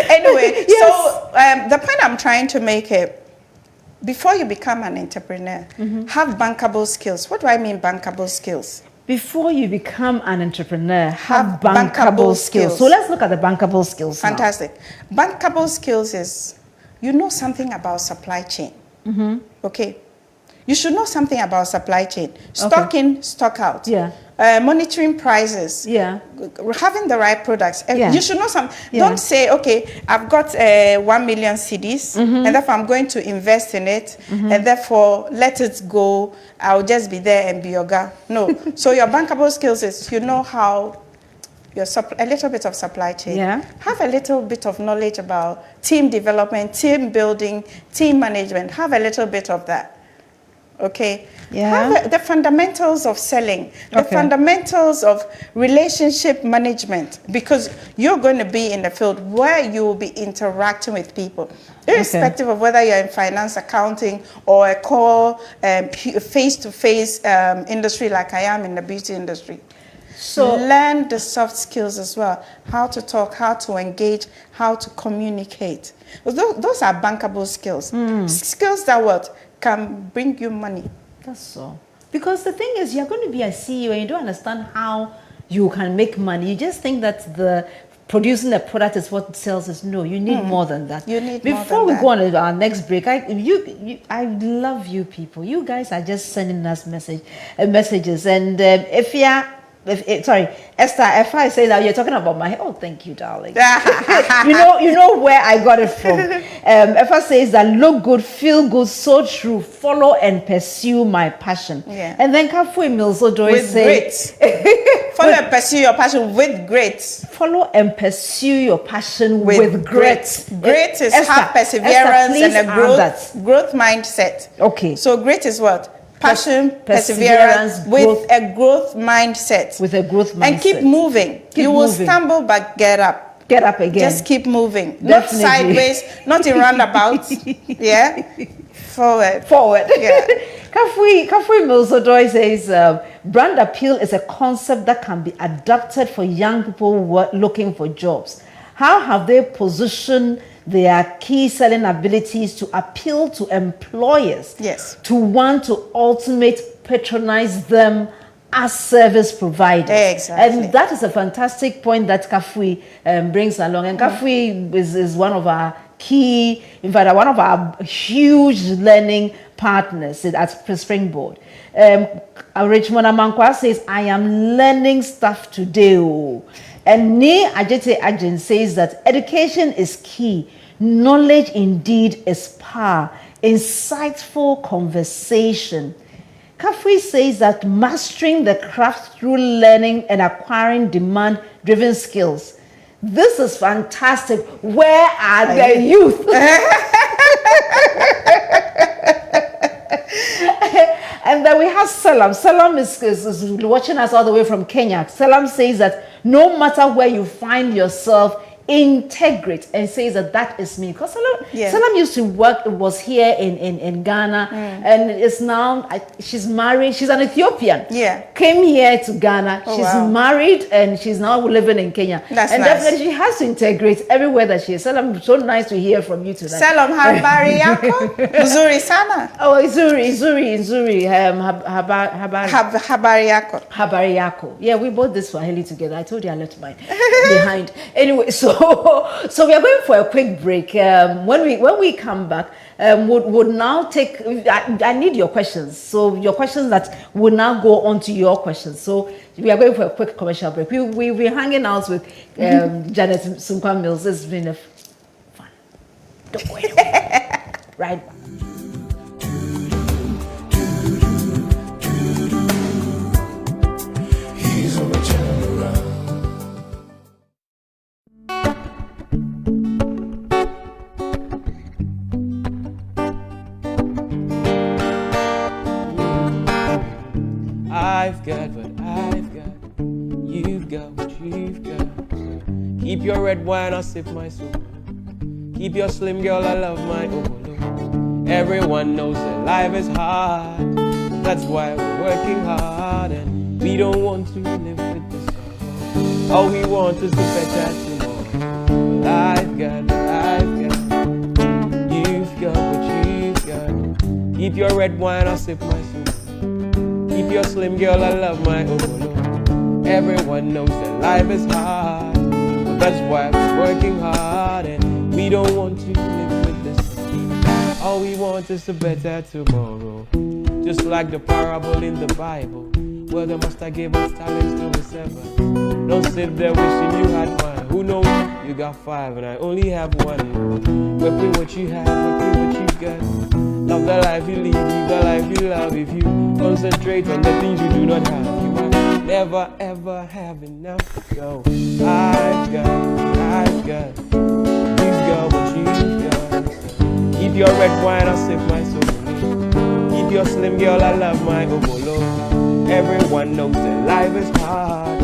anyway.
Yes.
So the point I'm trying to make is, before you become an entrepreneur, have bankable skills. What do I mean bankable skills?
Before you become an entrepreneur,
Have
have
bankable
bankable skills.
skills.
So let's look at the bankable skills now.
Fantastic. Bankable skills is, you know something about supply chain. Okay. You should know something about supply chain. Stock in, stock out.
Yeah.
Monitoring prices.
Yeah.
Having the right products.
Yeah.
You should know some.
Yeah.
Don't say, okay, I've got 1 million CDs, and therefore I'm going to invest in it, and therefore let it go. I'll just be there and be yoga. No. So your bankable skills is you know how a little bit of supply chain.
Yeah.
Have a little bit of knowledge about team development, team building, team management. Have a little bit of that. Okay.
Yeah.
Have the fundamentals of selling, the
Okay.
fundamentals of relationship management, because you're going to be in the field where you will be interacting with people, irrespective of whether you're in finance, accounting, or a core face-to-face industry like I am in the beauty industry. So learn the soft skills as well, how to talk, how to engage, how to communicate. Those are bankable skills. Skills that can bring you money.
That's so. Because the thing is, you're going to be a CEO and you don't understand how you can make money. You just think that the producing a product is what sells us. No, you need more than that.
You need more
Before
than
we
that.
go on to our next break, I love you people. You guys are just sending us messages. And sorry, Esther, if I say that you're talking about my hair, oh, thank you, darling. you know where I got it from. Effa says that look good, feel good, so true, follow and pursue my passion.
Yeah.
And then Comfort-Mills
With
says,
follow and pursue your passion with grit.
follow and pursue your passion with grit.
Grit is
Esther,
have perseverance
please
and a
add that.
growth mindset.
Okay.
So grit is what? Passion,
Perseverance,
perseverance, with a growth mindset.
With a growth mindset.
And keep moving. You will
moving.
stamble, but get up.
Get up again.
Just keep moving.
Definitely.
Not sideways, not in roundabouts. Yeah?
Forward.
Yeah.
Comfort-Mills says brand appeal is a concept that can be adapted for young people looking for jobs. How have they positioned their key selling abilities to appeal to employers?
Yes.
To want to ultimately patronize them as service providers.
Exactly.
And that is a fantastic point that Kafui brings along. And Kafui is one of our key, in fact, one of our huge learning partners at Springboard. Richmond Amankwa says, I am learning stuff today. And Ni Ajete Ajen says that education is key. Knowledge indeed is power. Insightful conversation. Kafui says that mastering the craft through learning and acquiring demand-driven skills. This is fantastic. Where are the youth? And then we have Salam. Salam is watching us all the way from Kenya. Salam says that no matter where you find yourself, integrate and says that is me. Because
Yeah.
Salam used to work, was here in Ghana, and it's now, she's married, she's an Ethiopian.
Yeah.
Came here to Ghana,
Oh,
she's
wow.
married, and she's now living in Kenya.
That's
and
nice.
definitely she has to integrate everywhere that she is. Salam, so nice to hear from you tonight.
Salam habari yako? Nzuri sana.
Oh, Izuri,
Habari yako.
Habari yako. Yeah, we bought this Swahili together. I told you I left mine behind. Anyway, so we are going for a quick break. When we come back, would now take. I need your questions. So your questions that will now go on to your questions. So we are going for a quick commercial break. We're hanging out with Janet Sunkwa-Mills. It's been a fun. Don't go anywhere. Right.
He's a turn around.
I've got what I've got. You've got what you've got. Keep your red wine, I'll sip my soup. Keep your slim girl, I love my overload. Everyone knows that life is hard. That's why we're working hard, and we don't want to live with the sorrow. All we want is the better tomorrow. Well, I've got what I've got. You've got what you've got. Keep your red wine, I'll sip my soup. Keep your slim girl, I love my overload. Everyone knows that life is hard, but that's why we're working hard, and we don't want to live with this. All we want is a better tomorrow. Just like the parable in the Bible, where the master gave us talents to his servants. Don't sit there wishing you had one. Who knows? You got 5 and I only have 1. Work with what you have, work with what you got. Love the life you lead, live the life you love. If you concentrate on the things you do not have, you will never ever have enough. So I've got, you've got what you've got. Keep your red wine, I'll sip my soul. Keep your slim girl, I love my overload. Everyone knows that life is hard,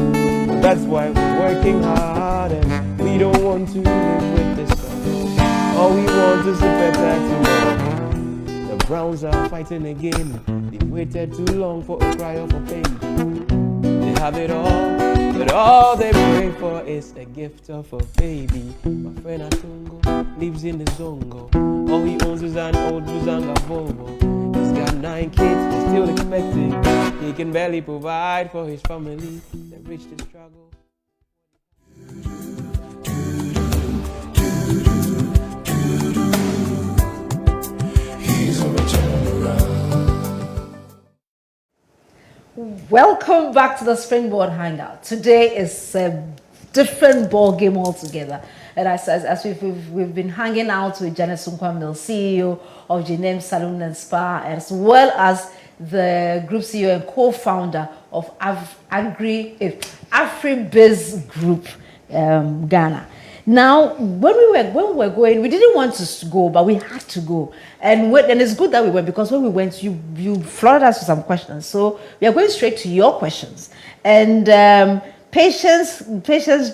but that's why we're working hard, and we don't want to live with this struggle. All we want is a better tomorrow. The Browns are fighting again. They waited too long for a cry of a baby. They have it all, but all they pray for is a gift of a baby. My friend Atungo lives in the Zongo. All he owns is an old Buzanga Volvo. He's got 9 kids, he's still expecting. He can barely provide for his family. The rich, the struggle.
He's a turn around.
Welcome back to the Springboard Hangout. Today is a different ball game altogether. And as we've been hanging out with Janet Sunkwa-Mills, CEO of Janet Salon and Spa, as well as the group CEO and co-founder of AfriBiz Group Ghana. Now, when we were going, we didn't want to go, but we had to go. And it's good that we went, because when we went, you flooded us with some questions. So we are going straight to your questions. And Patience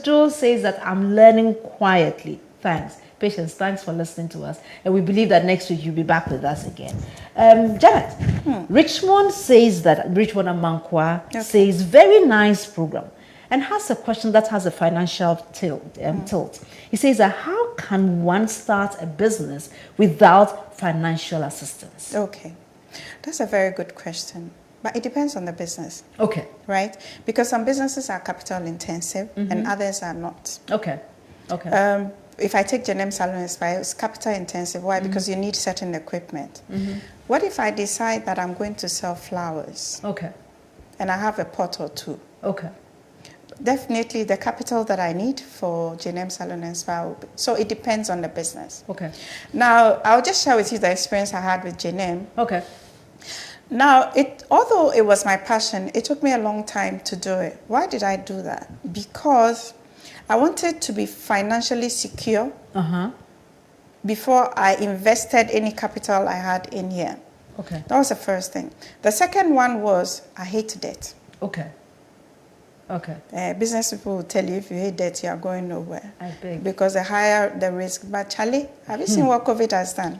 Joe says that I'm learning quietly. Thanks. Patience, thanks for listening to us. And we believe that next week you'll be back with us again. Janet, Richmond Amankwa says, very nice program. And has a question that has a financial tilt. He says, how can one start a business without financial assistance?
Okay, that's a very good question. But it depends on the business.
Okay.
Right? Because some businesses are capital intensive and others are not.
Okay. Okay.
If I take Janem Salon and Spa, it's capital intensive. Why? Because you need certain equipment. What if I decide that I'm going to sell flowers?
Okay.
And I have a pot or 2?
Okay.
Definitely the capital that I need for Janem Salon and Spa will be. So it depends on the business.
Okay.
Now, I'll just share with you the experience I had with Janem.
Okay.
Now, although it was my passion, it took me a long time to do it. Why did I do that? Because I wanted to be financially secure before I invested any capital I had in here.
Okay.
That was the first thing. The second one was I hate debt.
Okay. Okay.
Business people will tell you if you hate debt, you are going nowhere.
I beg.
Because the higher the risk. But Charlie, have you seen what COVID has done?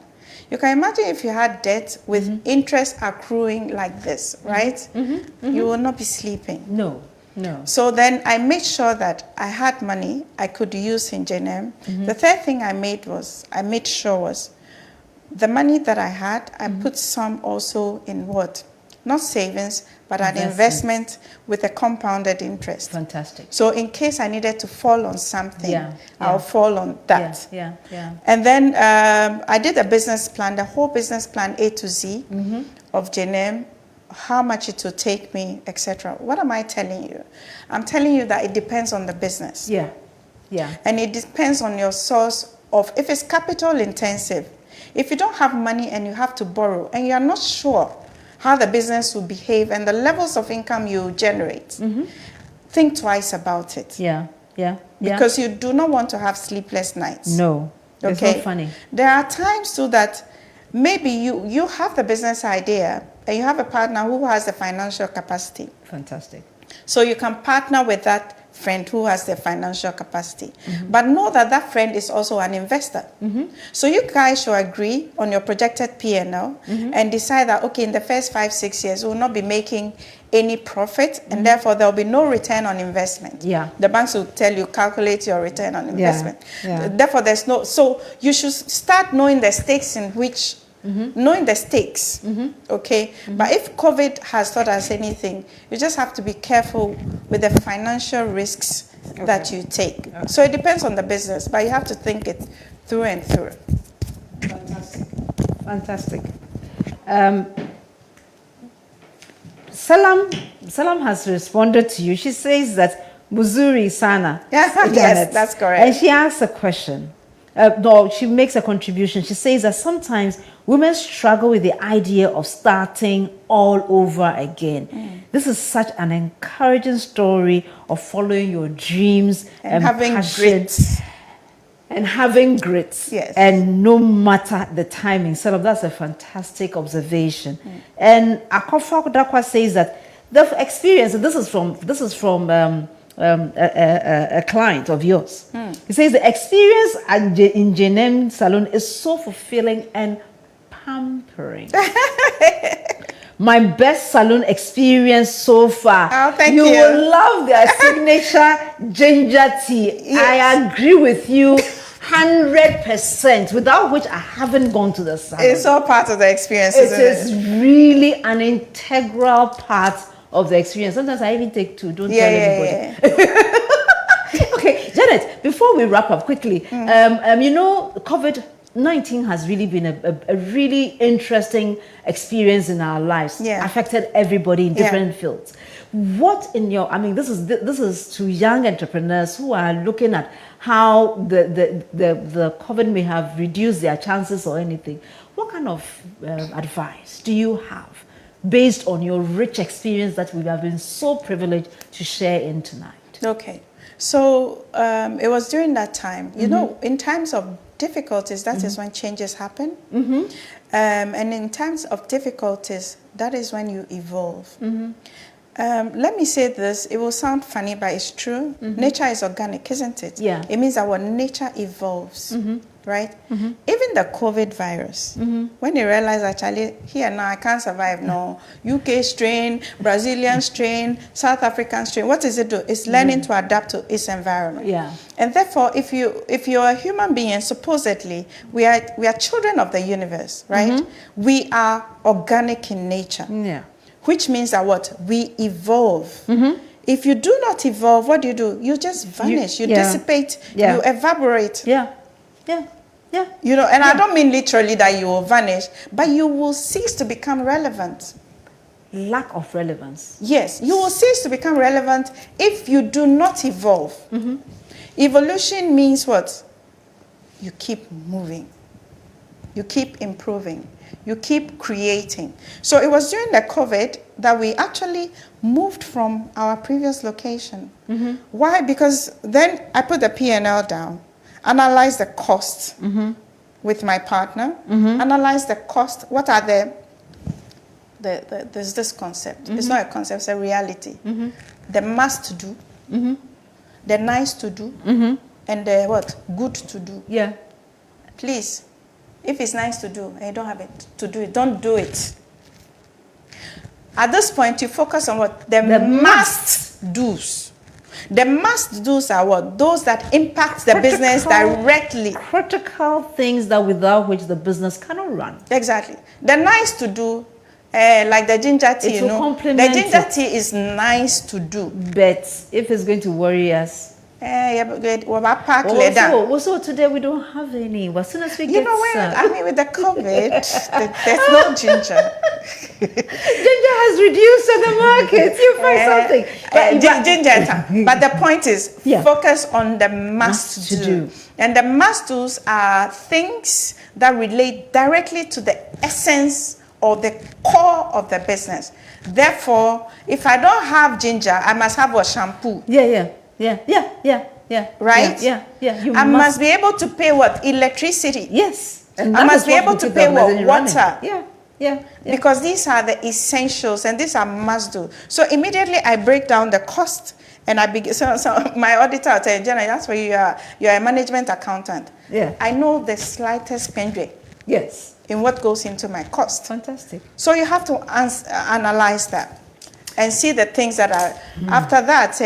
You can imagine if you had debt with interest accruing like this, right? You will not be sleeping.
No.
So then I made sure that I had money I could use in JNM. The third thing I made sure was the money that I had, I put some also in what? Not savings, but an investment with a compounded interest.
Fantastic.
So in case I needed to fall on something, I'll fall on that.
Yeah.
And then I did a business plan, the whole business plan A to Z of JNM, how much it will take me, etc. What am I telling you? I'm telling you that it depends on the business.
Yeah.
And it depends on your source of, if it's capital intensive, if you don't have money and you have to borrow and you are not sure how the business will behave and the levels of income you generate, think twice about it.
Yeah.
Because you do not want to have sleepless nights.
No. It's not funny.
There are times too that maybe you have the business idea and you have a partner who has the financial capacity.
Fantastic.
So you can partner with that friend who has the financial capacity. But know that that friend is also an investor. So you guys should agree on your projected P&L and decide that, okay, in the first 5-6 years, we will not be making any profit and therefore there will be no return on investment.
Yeah.
The banks will tell you, calculate your return on investment.
Yeah.
Therefore, there's no, so you should start knowing the stakes in which knowing the stakes, okay? But if COVID has taught us anything, you just have to be careful with the financial risks that you take. So it depends on the business, but you have to think it through and through.
Fantastic. Salam has responded to you. She says that Muzuri Sana.
Yes, that's correct.
And she asks a question. No, she makes a contribution. She says that sometimes women struggle with the idea of starting all over again. This is such an encouraging story of following your dreams and
having
passion
grit.
And having grit.
Yes.
And no matter the timing. So that's a fantastic observation. And Akofa Dakwa says that the experience, and this is from a client of yours. He says the experience in JNM Salon is so fulfilling and pampering. My best salon experience so far.
Oh, thank you.
You will love their signature ginger tea.
Yes.
I agree with you 100%, without which I haven't gone to the salon.
It's all part of the experience,
It
isn't
is
it?
really an integral part of the experience. Sometimes I even take two. Don't tell anybody. Okay, Janet, before we wrap up quickly, COVID-19 has really been a really interesting experience in our lives. Affected everybody in different fields. What in your, this is to young entrepreneurs who are looking at how the COVID may have reduced their chances or anything. What kind of advice do you have based on your rich experience that we have been so privileged to share in tonight?
Okay. So it was during that time, you know, in times of difficulties, that is when changes happen. And in times of difficulties, that is when you evolve. Let me say this, it will sound funny, but it's true. Nature is organic, isn't it?
Yeah.
It means our nature evolves, right? Even the COVID virus, when they realized actually, here now I can't survive, no. UK strain, Brazilian strain, South African strain, what does it do? It's learning to adapt to its environment.
Yeah.
And therefore, if you're a human being, and supposedly we are children of the universe, right? We are organic in nature.
Yeah.
Which means that what? We evolve. If you do not evolve, what do? You just vanish. You dissipate. You evaporate.
Yeah.
You know, and I don't mean literally that you will vanish, but you will cease to become relevant.
Lack of relevance.
Yes, you will cease to become relevant if you do not evolve. Evolution means what? You keep moving. You keep improving. You keep creating. So it was during the COVID that we actually moved from our previous location. Why? Because then I put the P&L down, analyze the cost with my partner, analyze the cost. What are there's this concept. It's not a concept, it's a reality. the must do, the nice to do, and the what? Good to do.
Yeah.
Please, if it's nice to do and you don't have it to do it, don't do it. At this point, you focus on what? The must do's. The must do's are what? Those that impact the business directly.
Critical things that without which the business cannot run.
Exactly. The nice to do, like the ginger tea,
It
you
will
know.
complement
The ginger
it.
tea is nice to do.
But if it's going to worry us,
Yeah, but good. What about park leather?
also today we don't have any. As soon as we
You
get
know what?
some,
I mean, with the COVID, there's no ginger.
ginger has reduced on the market. You find something.
Ginger. But the point is,
Yeah.
focus on the must do. And the must do's are things that relate directly to the essence or the core of the business. Therefore, if I don't have ginger, I must have a shampoo.
Yeah.
Right?
Yeah. You
I must be able to pay what? Electricity.
Yes. And
I
that
must
is
be
what
able
we
to
keep
pay
the
what?
business
Water.
running. Yeah.
Because these are the essentials and these are must do. So immediately I break down the cost and I begin. So my auditor will tell you, Jenna, that's where you're a management accountant.
Yeah.
I know the slightest penny
Yes.
in what goes into my cost.
Fantastic.
So you have to analyze that and see the things that are. After that,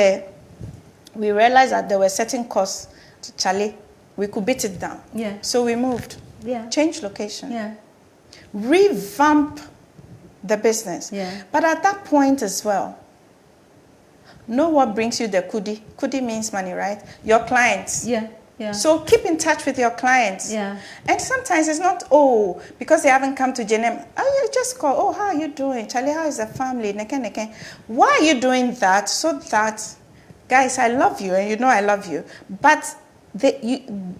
we realized that there were certain costs to Charlie. We could beat it down.
Yeah.
So we moved.
Yeah.
Change location.
Yeah.
Revamp the business.
Yeah.
But at that point as well, know what brings you the kudi. Kudi means money, right? Your clients.
Yeah.
So keep in touch with your clients.
Yeah.
And sometimes it's not, because they haven't come to JNM. You just call, how are you doing? Charlie, how is the family? Neke. Why are you doing that? So that, guys, I love you and you know I love you. But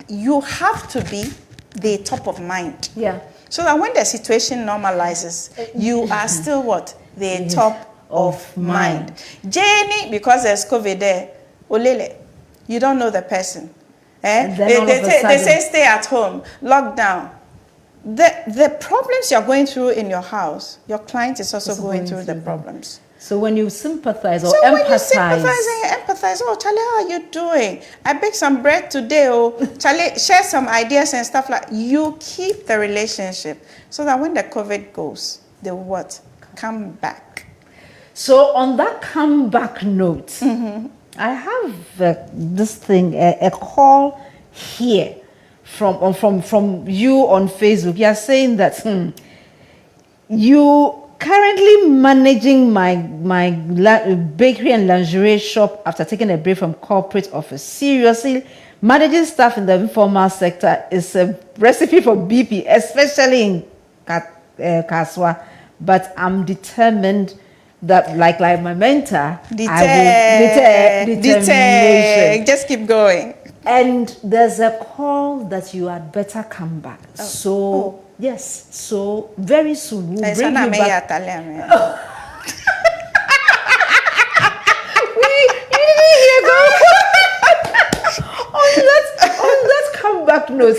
you have to be the top of mind.
Yeah.
So that when the situation normalizes, you are still what? The top of mind. Jenny, because there's COVID there, Olele, you don't know the person. They say stay at home, lockdown. The problems you're going through in your house, your client is also going through the problems.
So when you sympathize or
So
empathize,
when you sympathize and you empathize, Charlie, how are you doing? I baked some bread today. Charlie, share some ideas and stuff like. You keep the relationship so that when the COVID goes, they will what? Come back.
So on that comeback note, I have this thing, a call here from you on Facebook. You are saying that you currently managing my bakery and lingerie shop after taking a break from corporate office. Seriously, managing staff in the informal sector is a recipe for BP, especially in Kaswa. But I'm determined that, like my mentor, I will determination.
Just keep going.
And there's a call that you had better come back. Yes, so very soon we'll bring you back. On that comeback note,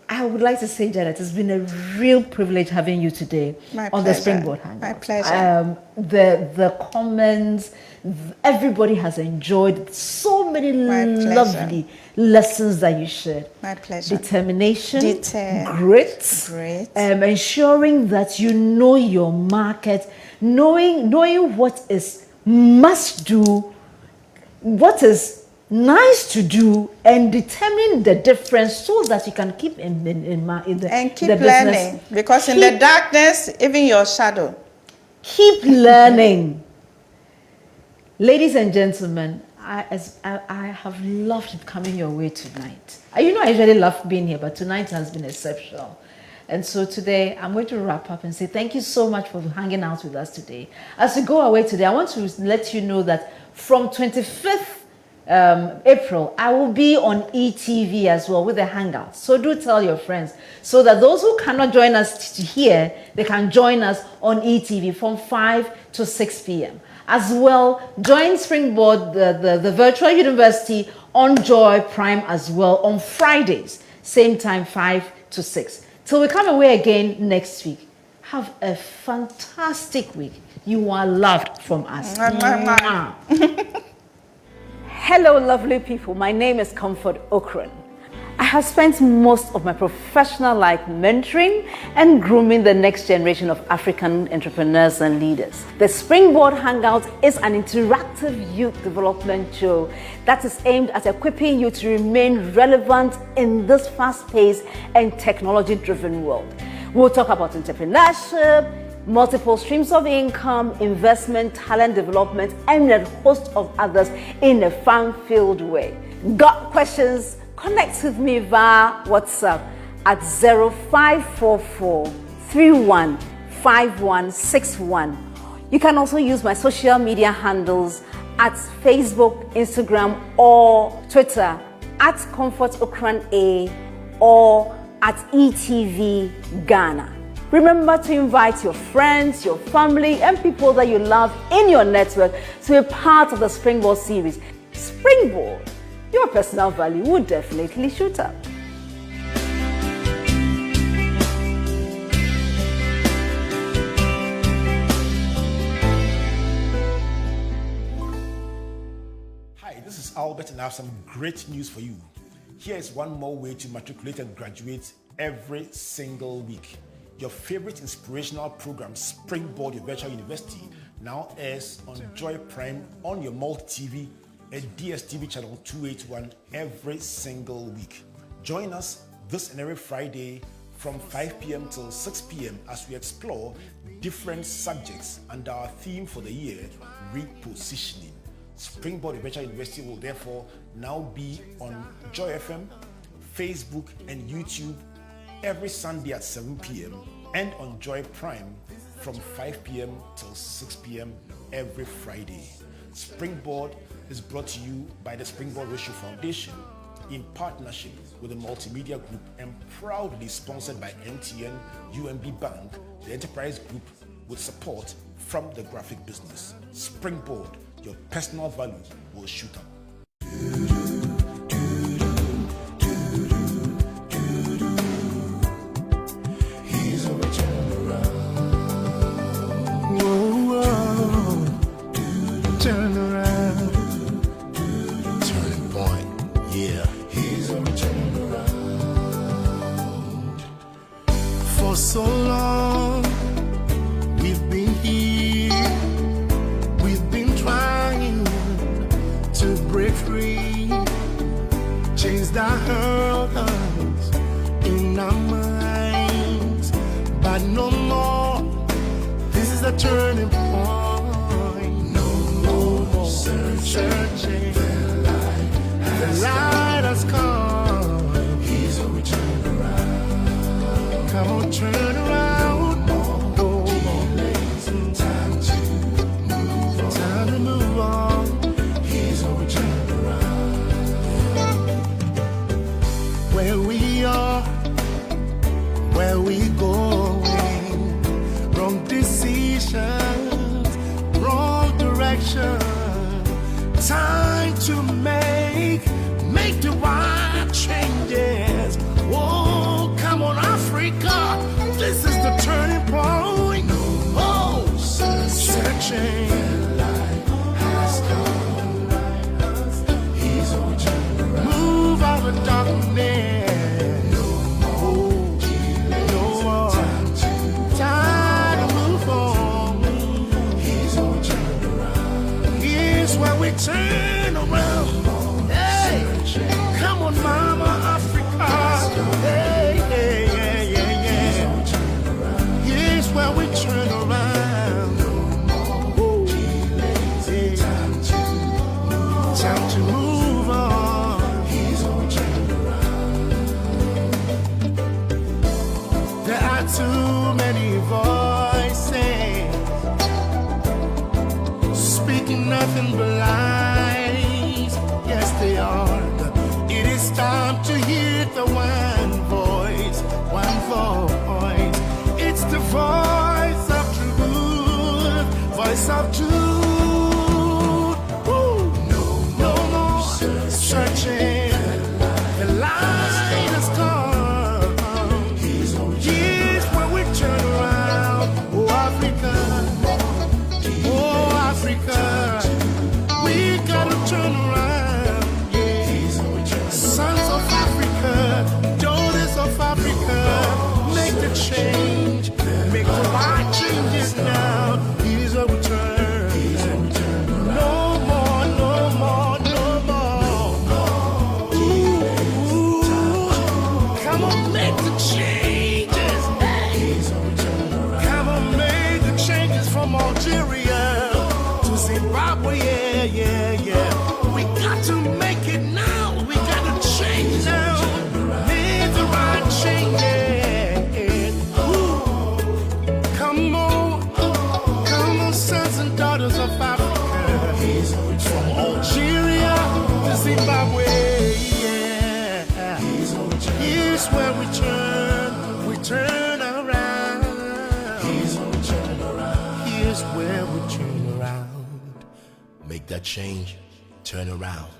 I would like to say, Janet, it's been a real privilege having you today on the Springboard Hangout.
My pleasure.
The comments, everybody has enjoyed so many lovely lessons that you shared.
My pleasure.
Determination, grit, ensuring that you know your market, knowing what is must do, what is nice to do, and determine the difference so that you can keep in the
learning, because in the darkness, even your shadow.
Keep learning. Ladies and gentlemen, I have loved coming your way tonight. You know I usually love being here, but tonight has been exceptional. And so today, I'm going to wrap up and say thank you so much for hanging out with us today. As we go away today, I want to let you know that from 25th April, I will be on ETV as well with the Hangout. So do tell your friends so that those who cannot join us here, they can join us on ETV from 5 to 6 p.m. As well, join Springboard, the virtual university on Joy Prime as well on Fridays, same time 5 to 6. Till we come away again next week. Have a fantastic week. You are loved from us.
Hello, lovely people. My name is Comfort Ocran. I have spent most of my professional life mentoring and grooming the next generation of African entrepreneurs and leaders. The Springboard Hangout is an interactive youth development show that is aimed at equipping you to remain relevant in this fast-paced and technology-driven world. We'll talk about entrepreneurship, multiple streams of income, investment, talent development, and a host of others in a fun-filled way. Got questions? Connect with me via WhatsApp at 0544 315161. You can also use my social media handles at Facebook, Instagram, or Twitter at Comfort Ocran A or at ETV Ghana. Remember to invite your friends, your family, and people that you love in your network to be part of the Springboard series. Springboard, your personal value will definitely shoot up.
Hi, this is Albert, and I have some great news for you. Here is one more way to matriculate and graduate every single week. Your favorite inspirational program, Springboard, your virtual university, now airs on Joy Prime on your multi-TV at DSTV channel 281 every single week. Join us this and every Friday from 5 p.m. till 6 p.m. as we explore different subjects under our theme for the year, repositioning. Springboard Virtual University will therefore now be on Joy FM, Facebook, and YouTube every Sunday at 7 p.m. and on Joy Prime from 5 p.m. till 6 p.m. every Friday. Springboard is brought to you by the Springboard Ratio Foundation in partnership with the Multimedia Group and proudly sponsored by MTN, UMB Bank, the Enterprise Group, with support from the graphic business. Springboard, your personal value will shoot up.
He's a turnaround. Turn around.
Turning point, yeah.
He's a turnaround. For so long, we've been here. We've been trying to break free. Chains that hurt us in our minds, but no more. This is a turning point. No more searching. The light has come. He's a turnaround. Come on, turn around. No delays. Time to move on. Time to move on. He's a turnaround. Where we are, where we going? Wrong decisions, wrong direction. Time to make the right changes. Whoa, come on, Africa. This is the turning point. Oh, searching. The light has come. He's on turnaround. Move out of darkness. No more. No more. Time to move on. He's on turnaround. Here's where we turn around. Hey, come on, Mama Africa. Hey, hey, yeah, yeah, yeah. Here's where we turn around. Ooh, hey. Time to move on. He's on turnaround. There are too many voices speaking nothing but lies. Yes, they are. It is time to hear the one voice, one voice. It's the voice of truth, voice of truth. Woo. No more searching. The light has come. Here's where we turn around. Here's where we turn around. Here's where we turn around. Here's where we turn around. Make that change, turn around.